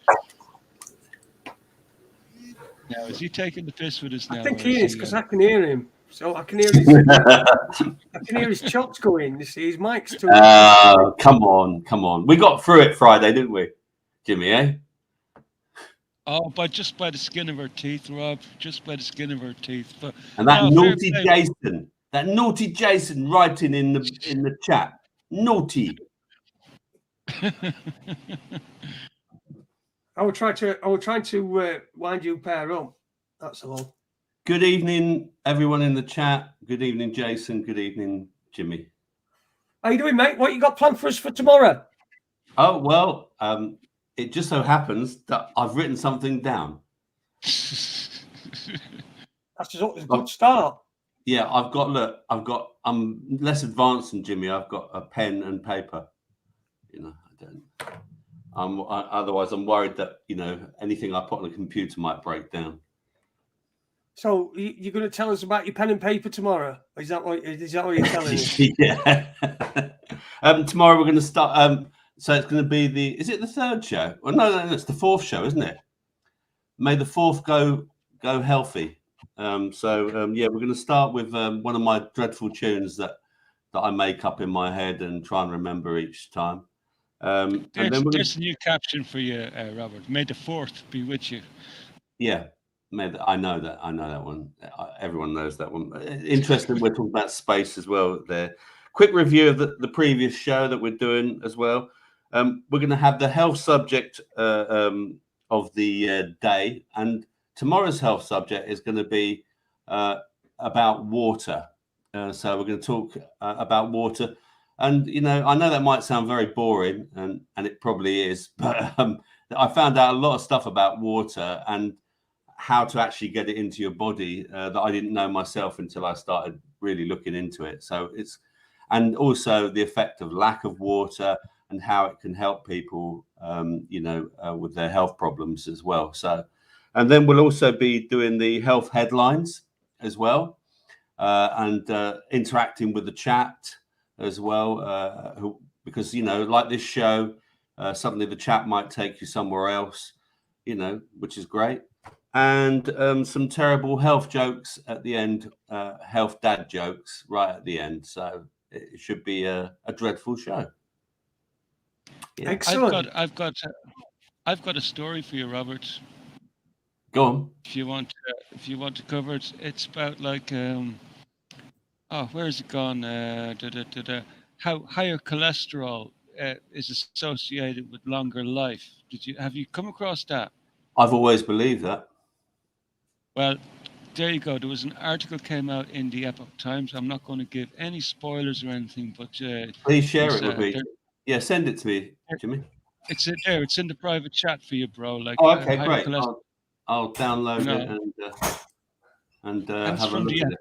Now, is he taking the piss with us now? I think he is, because I can hear him. So I can hear his chops going. You see, his mic's too. Come on. We got through it Friday, didn't we, Jimmy? Eh? Oh, but just by the skin of her teeth, Rob. Just by the skin of her teeth. But and that naughty Jason writing in the chat. Naughty. I will try to wind you pair up. That's all. Good evening, everyone in the chat. Good evening, Jason. Good evening, Jimmy. How you doing, mate? What you got planned for us for tomorrow? Oh, well, it just so happens that I've written something down. That's just a good start. Yeah, I'm less advanced than Jimmy. I've got a pen and paper. Otherwise I'm worried that, anything I put on a computer might break down. So you're going to tell us about your pen and paper tomorrow? Is that what you're telling us? Yeah. Tomorrow we're going to start. So it's going to be is it the third show? Well, no, it's the fourth show, isn't it? May the fourth go healthy. Yeah, we're going to start with one of my dreadful tunes that I make up in my head and try and remember each time. There's a new caption for you, Robert. May the fourth be with you. Yeah. I know that one. Everyone knows that one. Interesting. We're talking about space as well there. quick review of the previous show that we're doing as well. We're going to have the health subject of the day, and tomorrow's health subject is going to be about water. So we're going to talk about water. And, you know, I know that might sound very boring, and it probably is, but I found out a lot of stuff about water and how to actually get it into your body that I didn't know myself until I started really looking into it. So and also the effect of lack of water and how it can help people, with their health problems as well. So, and then we'll also be doing the health headlines as well, and interacting with the chat as well, because, you know, like this show, suddenly the chat might take you somewhere else, you know, which is great. And some terrible health jokes at the end, health dad jokes right at the end. So it should be a dreadful show. Yeah. Excellent. I've got a story for you, Robert. Go on. If you want to cover it, it's about like where is it gone? How higher cholesterol is associated with longer life. Have you come across that? I've always believed that. Well, there you go. There was an article came out in the Epoch Times. I'm not going to give any spoilers or anything, but please share it with me. Yeah, send it to me, Jimmy. It's there. It's in the private chat for you, bro. Like, okay, great. I'll download it and have a look at it.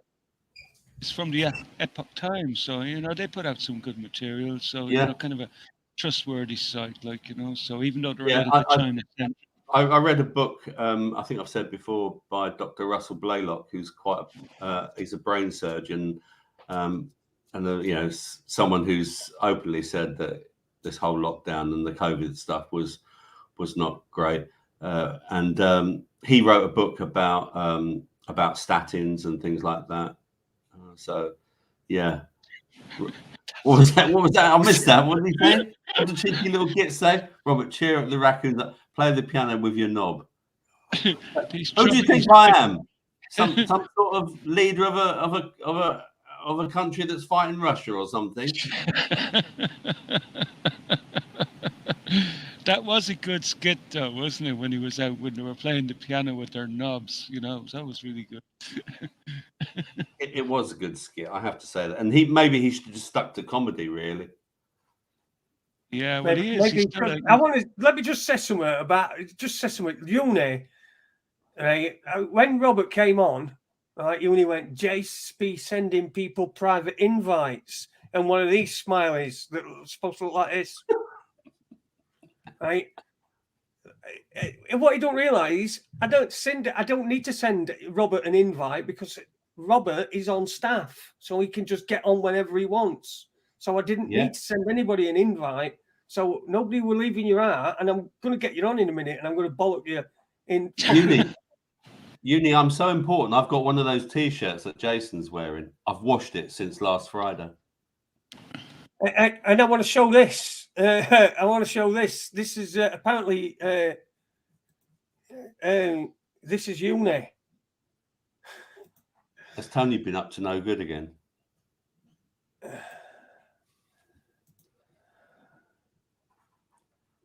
It's from the Epoch Times, so, you know, they put out some good material. So, yeah, you know, kind of a trustworthy site, like, you know. So even though they're related to China. I read a book, I think I've said before, by Dr. Russell Blaylock, who's he's a brain surgeon, and you know, someone who's openly said that this whole lockdown and the COVID stuff was not great, and he wrote a book about statins and things like that. So, yeah. What was that? I missed that. What did he say? What did the cheeky little git say? Robert, cheer up the raccoons. Play the piano with your knob. Who do you think I am? Some sort of leader of a country that's fighting Russia or something? That was a good skit, though, wasn't it? When he was out, when they were playing the piano with their knobs, you know, that was really good. It was a good skit, I have to say that. And maybe he should have just stuck to comedy, really. Yeah, well, he is. Let me just say something. Uni, when Robert came on, Uni went, Jace be sending people private invites, and one of these smileys that was supposed to look like this. Right. And what you don't realise, I don't need to send Robert an invite because Robert is on staff, so he can just get on whenever he wants. So I didn't need to send anybody an invite. So nobody will leave in your heart, and I'm going to get you on in a minute, and I'm going to bollock you in. Uni, I'm so important. I've got one of those T-shirts that Jason's wearing. I've washed it since last Friday. And I want to show this. This is apparently this is Uni. Has Tony been up to no good again?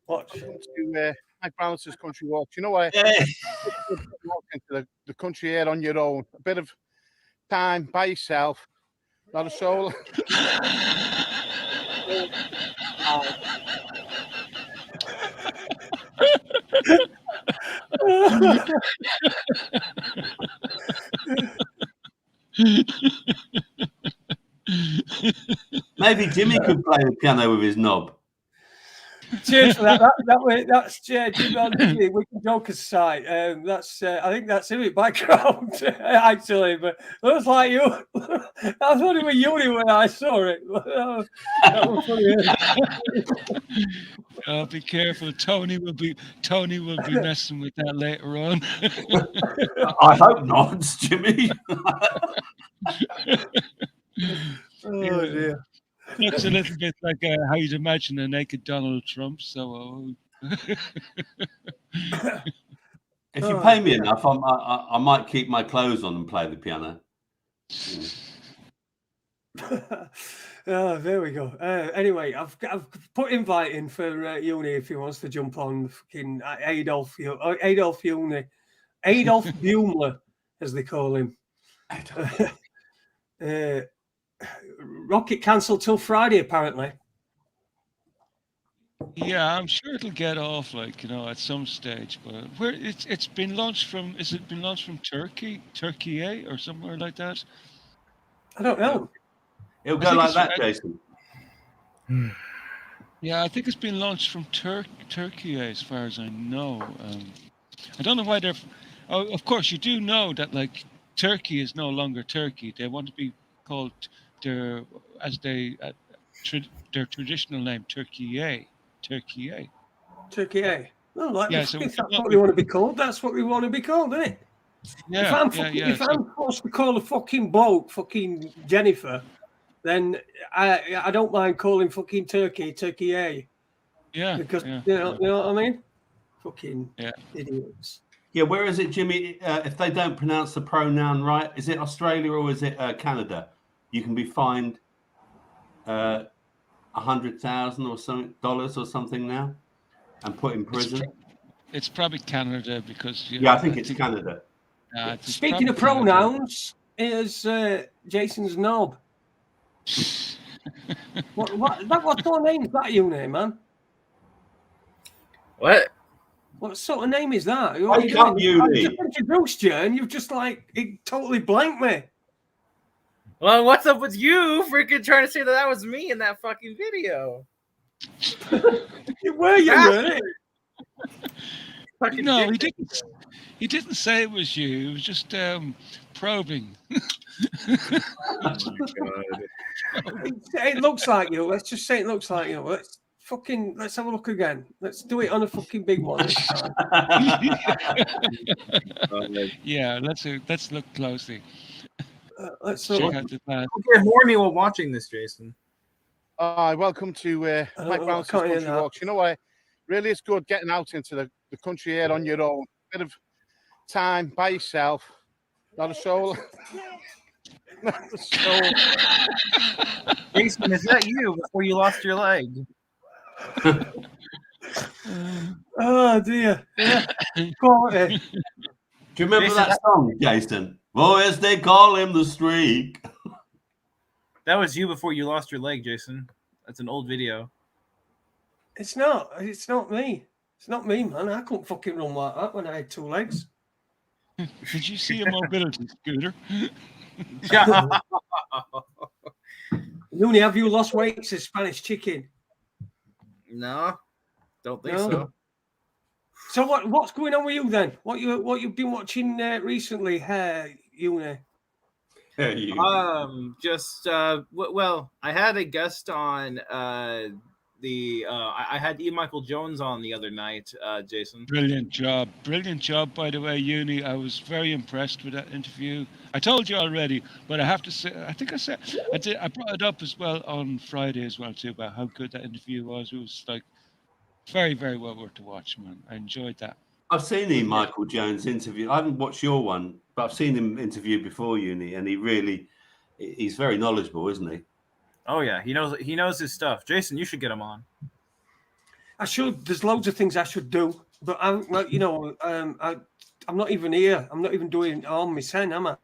What? I went to Mike Brown's country walk. You know what? Walk into the country here on your own. A bit of time by yourself. Not a soul. Maybe Jimmy could play the piano with his knob. Cheers for that. That's Jimmy. We can joke aside. That's I think that's him in background actually. But it was like you. I thought it was Uni when I saw it. That was funny. Be careful. Tony will be messing with that later on. I hope not, Jimmy. Oh dear. Looks a little bit like how you'd imagine a naked Donald Trump. So, if you pay me enough, I might keep my clothes on and play the piano. Oh, there we go. Anyway, I've put invite in for Uni if he wants to jump on. Fucking Adolf Uni, Adolf Buemler, as they call him. Rocket cancelled till Friday, apparently. Yeah, I'm sure it'll get off, like, you know, at some stage. But where it's been launched from? Is it been launched from Turkey, or somewhere like that? I don't know. It'll go like that, Jason. Yeah, I think it's been launched from Turkey, as far as I know. I don't know why they're. Oh, of course, you do know that, like, Turkey is no longer Turkey. They want to be called their traditional name, Turkey. Well, like, Yeah, if so that's what they want to be called, that's what we want to be called, isn't it? Yeah, if I'm forced to call a fucking bloke fucking Jennifer, then I don't mind calling fucking Turkey. Yeah, because yeah, you know what I mean. Fucking idiots. Yeah, where is it, Jimmy? If they don't pronounce the pronoun right, is it Australia or is it Canada? You can be fined $100,000 or something or something now, and put in prison. It's probably Canada because I think it's Canada. Speaking of pronouns, is Jason's knob. What sort of name is that, you name, man? What sort of name is that? Wake up, I just introduced you, and you've just it totally blanked me. Well, what's up with you freaking trying to say that was me in that fucking video? You weren't No, he didn't say it was you. He was just probing. It looks like you. Let's just say it looks like you. Let's have a look again. Let's do it on a fucking big one this time. Yeah, let's look closely. Let's check look. out the plan. Okay, more me while watching this, Jason. Welcome to Mike Brown's Country Walks. You know what? Really, it's good getting out into the country air on your own. Bit of time by yourself. Not a soul. Not a soul. Jason, is that you before you lost your leg? Oh dear. Yeah. Quality. Do you remember that song, Jason? Oh, as they call him, the streak. That was you before you lost your leg, Jason. That's an old video. It's not me. It's not me, man. I couldn't fucking run like that when I had two legs. Did you see a mobility scooter? Looney, have you lost weight? Says Spanish Chicken. No, don't think so. So what's going on with you then? What you've been watching recently, Uni? Well, I had a guest on I had E. Michael Jones on the other night, Jason. Brilliant job, by the way, Uni. I was very impressed with that interview. I told you already, but I have to say, I brought it up as well on Friday as well too, about how good that interview was. It was like very, very well worth to watch, man. I enjoyed that. I've seen E. Michael Jones interview. I haven't watched your one, but I've seen him interview before, Uni, and he's very knowledgeable, isn't he? Oh yeah, he knows his stuff. Jason, you should get him on. I should. There's loads of things I should do, but I'm not even here. I'm not even doing on my sen, am I?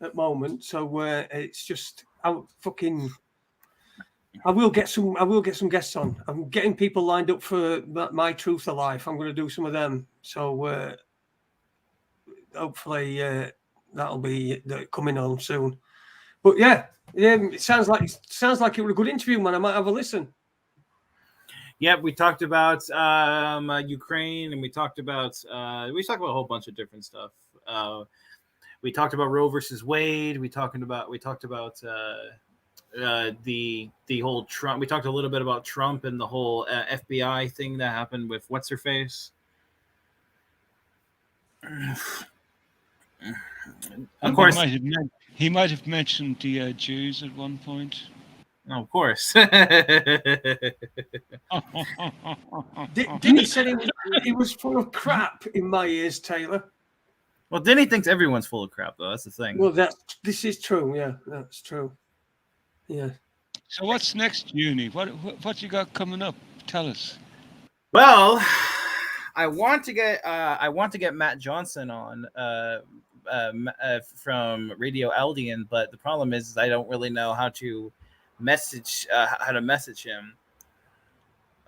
At the moment, so it's just I will get some guests on. I'm getting people lined up for My Truth of Life. I'm going to do some of them. So hopefully that'll be coming on soon. But yeah, it sounds like it was a good interview, man. I might have a listen. Yeah, we talked about Ukraine, and we talked about a whole bunch of different stuff. We talked about Roe versus Wade. We talked about the whole Trump. We talked a little bit about Trump and the whole FBI thing that happened with what's her face. Of course, he might have mentioned the Jews at one point. Oh, of course. Didn't he say he was full of crap in my ears, Taylor? Well, Denny thinks everyone's full of crap, though. That's the thing. Well, this is true. Yeah, that's true. Yeah. So what's next, Uni? What you got coming up? Tell us. Well, I want to get Matt Johnson on from Radio Aldian, but the problem is I don't really know how to message him.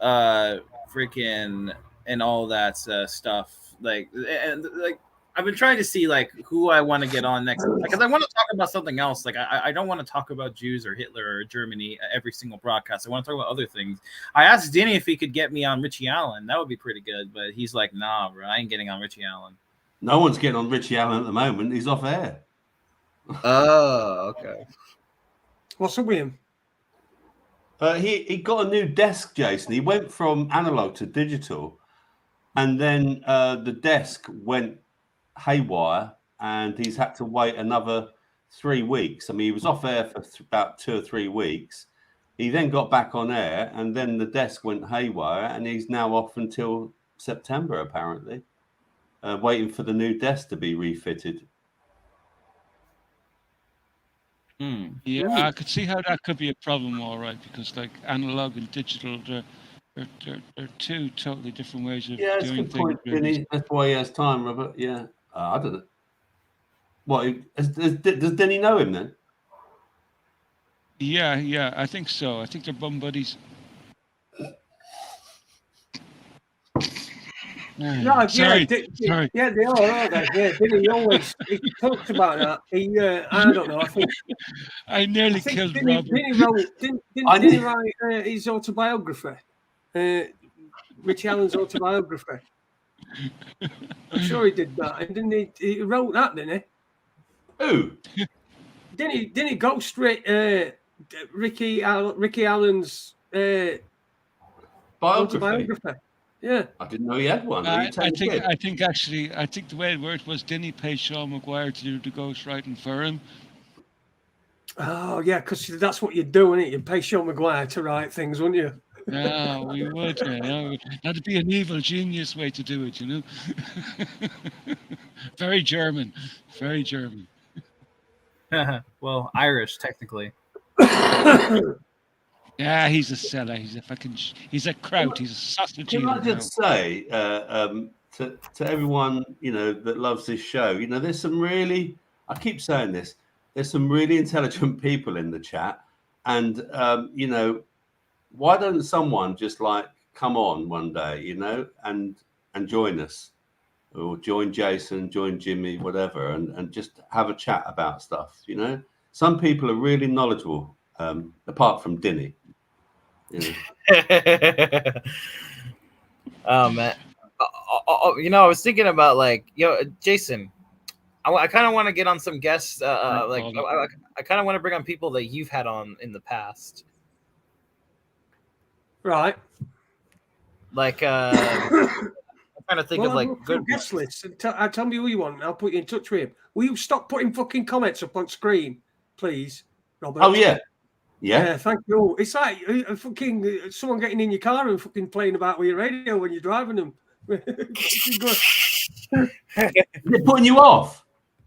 Freaking and all that stuff. Like I've been trying to see like who I want to get on next because I want to talk about something else. Like I don't want to talk about Jews or Hitler or Germany every single broadcast. I want to talk about other things. I asked Denny if he could get me on Richie Allen. That would be pretty good, but he's like, nah, bro, I ain't getting on Richie Allen. No one's getting on Richie Allen at the moment. He's off air. Oh, okay. What's up with him? He got a new desk, Jason. He went from analog to digital, and then the desk went haywire, and he's had to wait another 3 weeks. I mean, he was off air for about 2 or 3 weeks. He then got back on air, and then the desk went haywire, and he's now off until September, apparently, waiting for the new desk to be refitted. Yeah, I could see how that could be a problem, all right, because like analog and digital, they're two totally different ways of Yeah, it's a doing good things. point, Really. Denny. That's why he has time, Robert. Yeah, I don't know. What does Denny know him then? Yeah, I think so. I think they're bum buddies. No, sorry. Yeah, they are, aren't they? Yeah, Denny always he talks about that. I don't know. I think I nearly killed Denny, Robert. Denny write his autobiography, Richie Allen's autobiography. I'm sure he did that, and didn't he wrote that, didn't he? Who? Didn't he go straight Ricky Allen's autobiography? Yeah, I didn't know he had one. I think the way it worked was Denny paid Sean McGuire to do the ghostwriting for him. Oh yeah, because that's what you'd do, isn't it? You'd pay Sean McGuire to write things, wouldn't you? Yeah, we would. That'd be an evil genius way to do it, you know. Very German. Very German. Well, Irish technically. Yeah, he's a seller. He's a kraut. He's a sausage. Can I just say to everyone, that loves this show, there's some really, I keep saying this, there's some really intelligent people in the chat. And, why don't someone just like come on one day, and join us, or join Jason, join Jimmy, whatever, and just have a chat about stuff, Some people are really knowledgeable, apart from Dinny. Oh man, I was thinking about Jason. I kind of want to get on some guests. I kind of want to bring on people that you've had on in the past. Right. I'm trying to think of good guest lists. Tell me who you want, and I'll put you in touch with him. Will you stop putting fucking comments up on screen, please, Robert? Oh yeah. Yeah, thank you. It's like fucking someone getting in your car and fucking playing about with your radio when you're driving them. Is it putting you off?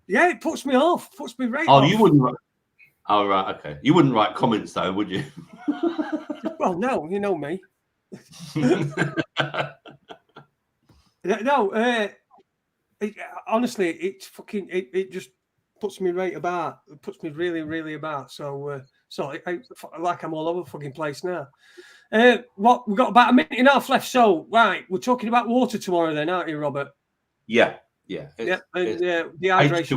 Yeah, it puts me off. Puts me right off. Oh, you wouldn't. Oh, right. Okay. You wouldn't write comments though, would you? Well, no. You know me. No. Honestly, it's fucking. It just puts me right about. It puts me really, really about. So like I'm all over the fucking place now. We've got about a minute and a half left. So, right, we're talking about water tomorrow then, aren't you, Robert? Yeah. Dehydration.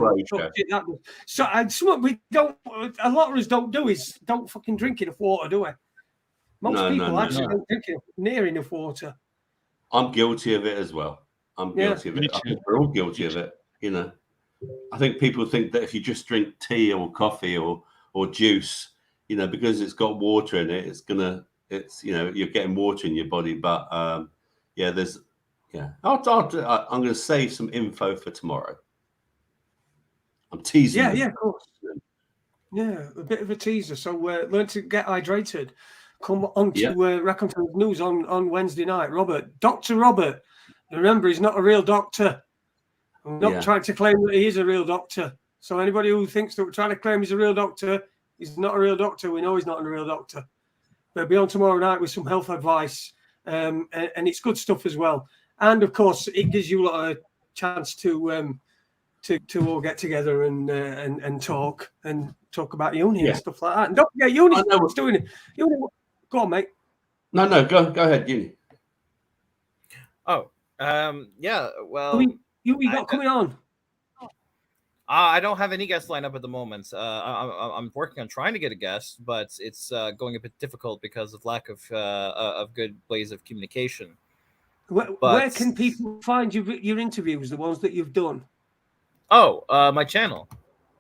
So, something we don't, a lot of us don't do is don't fucking drink enough water, do we? Most people don't drink near enough water. I'm guilty of it as well. I'm guilty of it. I think we're all guilty of it. I think people think that if you just drink tea or coffee or juice, because it's got water in it, you're getting water in your body. But I'm going to save some info for tomorrow. I'm teasing. Yeah, of course. Yeah, a bit of a teaser. So learn to get hydrated. Come on to Raconteurs News on Wednesday night. Dr. Robert. Remember, he's not a real doctor. I'm not trying to claim that he is a real doctor. So anybody who thinks that we're trying to claim he's a real doctor, He's not a real doctor. We know he's not a real doctor. But he'll be on tomorrow night with some health advice, and it's good stuff as well. And of course, it gives you a lot of chance to all get together and talk about uni and stuff like that. And don't forget, uni's doing it. Uni, go on, mate. No, go ahead, uni. Oh, yeah. Well, uni got coming on. I don't have any guests lined up at the moment. I'm working on trying to get a guest, but it's going a bit difficult because of lack of good ways of communication. Where can people find your interviews, the ones that you've done? Oh, my channel.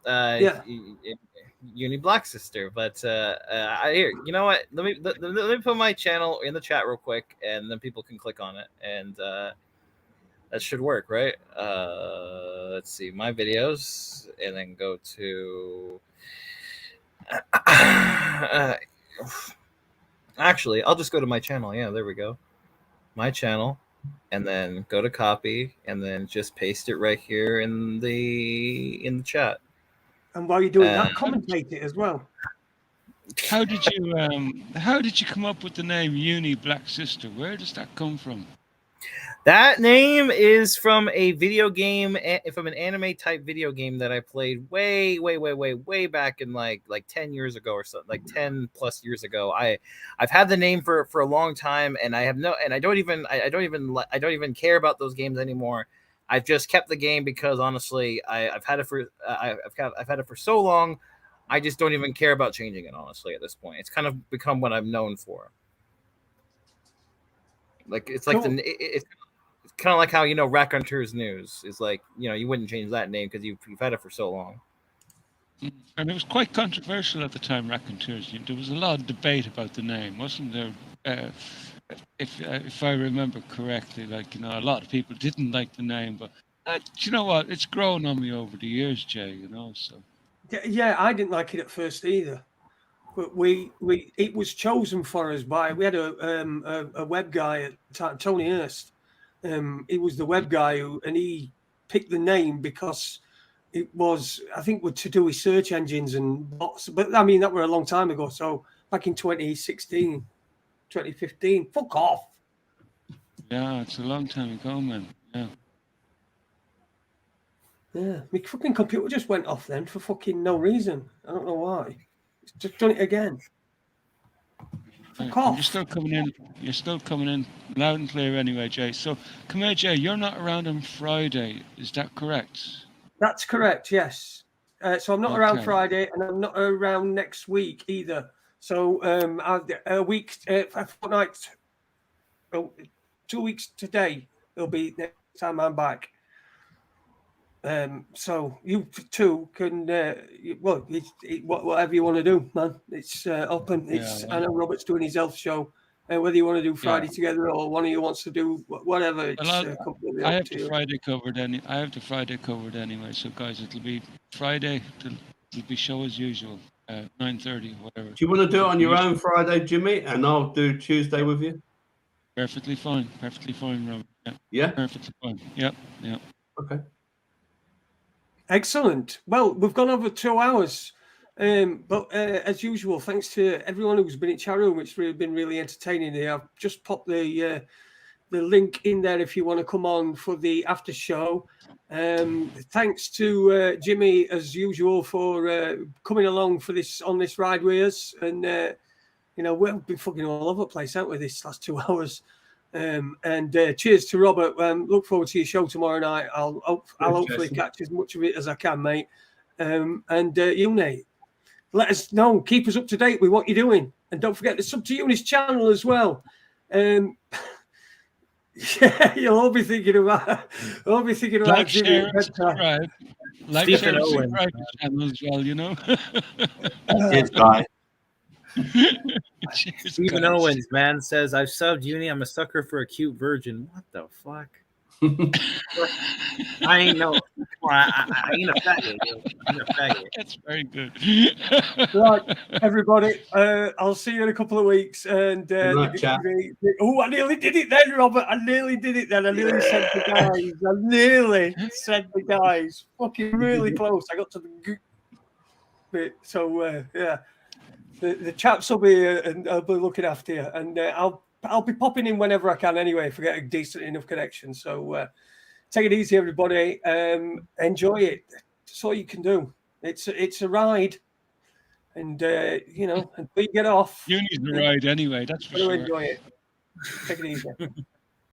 Yeah. Uni Black Sister. But here, you know what? Let me put my channel in the chat real quick, and then people can click on it, and that should work, right? Let's see, my videos, and then go to. Actually, I'll just go to my channel. Yeah, there we go. My channel, and then go to copy, and then just paste it right here in the chat. And while you're doing that, commentate it as well. How did you come up with the name Uni Black Sister? Where does that come from? That name is from a video game, from an anime type video game that I played way back in like 10 years ago or something, like 10 plus years ago. I've had the name for a long time, and I don't even care about those games anymore. I've just kept the game because honestly, I've had it for so long. I just don't even care about changing it, honestly, at this point. It's kind of become what I'm known for. Like it's like cool. It's kind of like how, you know, Raconteurs News is like, you know, you wouldn't change that name because you've had it for so long. And it was quite controversial at the time, Raconteurs. There was a lot of debate about the name, wasn't there? If I remember correctly, like, you know, a lot of people didn't like the name, but you know what? It's grown on me over the years, Jay. You know, so. Yeah, I didn't like it at first either, but it was chosen for us by, we had a web guy at the time, Tony Hurst. He was the web guy and he picked the name because it was, I think, to do with search engines and bots. But I mean, that were a long time ago. So back in 2016, 2015, fuck off. Yeah, it's a long time ago, man. Yeah. Yeah, my fucking computer just went off then for fucking no reason. I don't know why. It's just done it again. Fuck off. You're still coming in loud and clear anyway, Jay. So come here, Jay, you're not around on Friday, is that correct? That's correct, yes. So I'm not around Friday, and I'm not around next week either. So a fortnight, 2 weeks today, it'll be next time I'm back. So you two can, whatever you want to do, man. It's open. I know Robert's doing his health show. Whether you want to do Friday together or one of you wants to do whatever, it's completely I up have to the you. Friday covered I have the Friday covered anyway. So guys, it'll be Friday. It'll be show as usual, 9:30, whatever. Do you want to do it on your own Friday, Jimmy, and I'll do Tuesday with you? Perfectly fine, Robert. Yeah. Perfectly fine. Yep. Okay. Excellent. Well, we've gone over 2 hours, but as usual, thanks to everyone who's been in chat room. It's been really entertaining here. I've just popped the link in there if you want to come on for the after show. Thanks to Jimmy, as usual, for coming along for on this ride with us. And you know, we've been fucking all over the place, haven't we, this last 2 hours? And cheers to Robert. Look forward to your show tomorrow night. I'll hopefully catch as much of it as I can, mate. And you, Nate, let us know. Keep us up to date with what you're doing, and don't forget to sub to Eunice's channel as well. Yeah, you'll all be thinking about. Like, share, and subscribe. Like, share, and Owen. subscribe to the channel as well. You know. Yes, guy. Stephen Owens, man, says, I've subbed Uni. I'm a sucker for a cute virgin. What the fuck? I ain't no. I ain't a faggot. I'm a faggot. That's very good. Right, everybody. I'll see you in a couple of weeks. And I nearly did it then, Robert. I nearly did it then. I nearly said the guys. Fucking really close. I got to the. bit. So yeah, the chaps will be and I'll be looking after you, and I'll be popping in whenever I can anyway if I get a decent enough connection. So take it easy, everybody. Enjoy it. That's all you can do. It's a ride, and until you get off, Uni's the ride anyway. That's for sure. Enjoy it. Take it easy.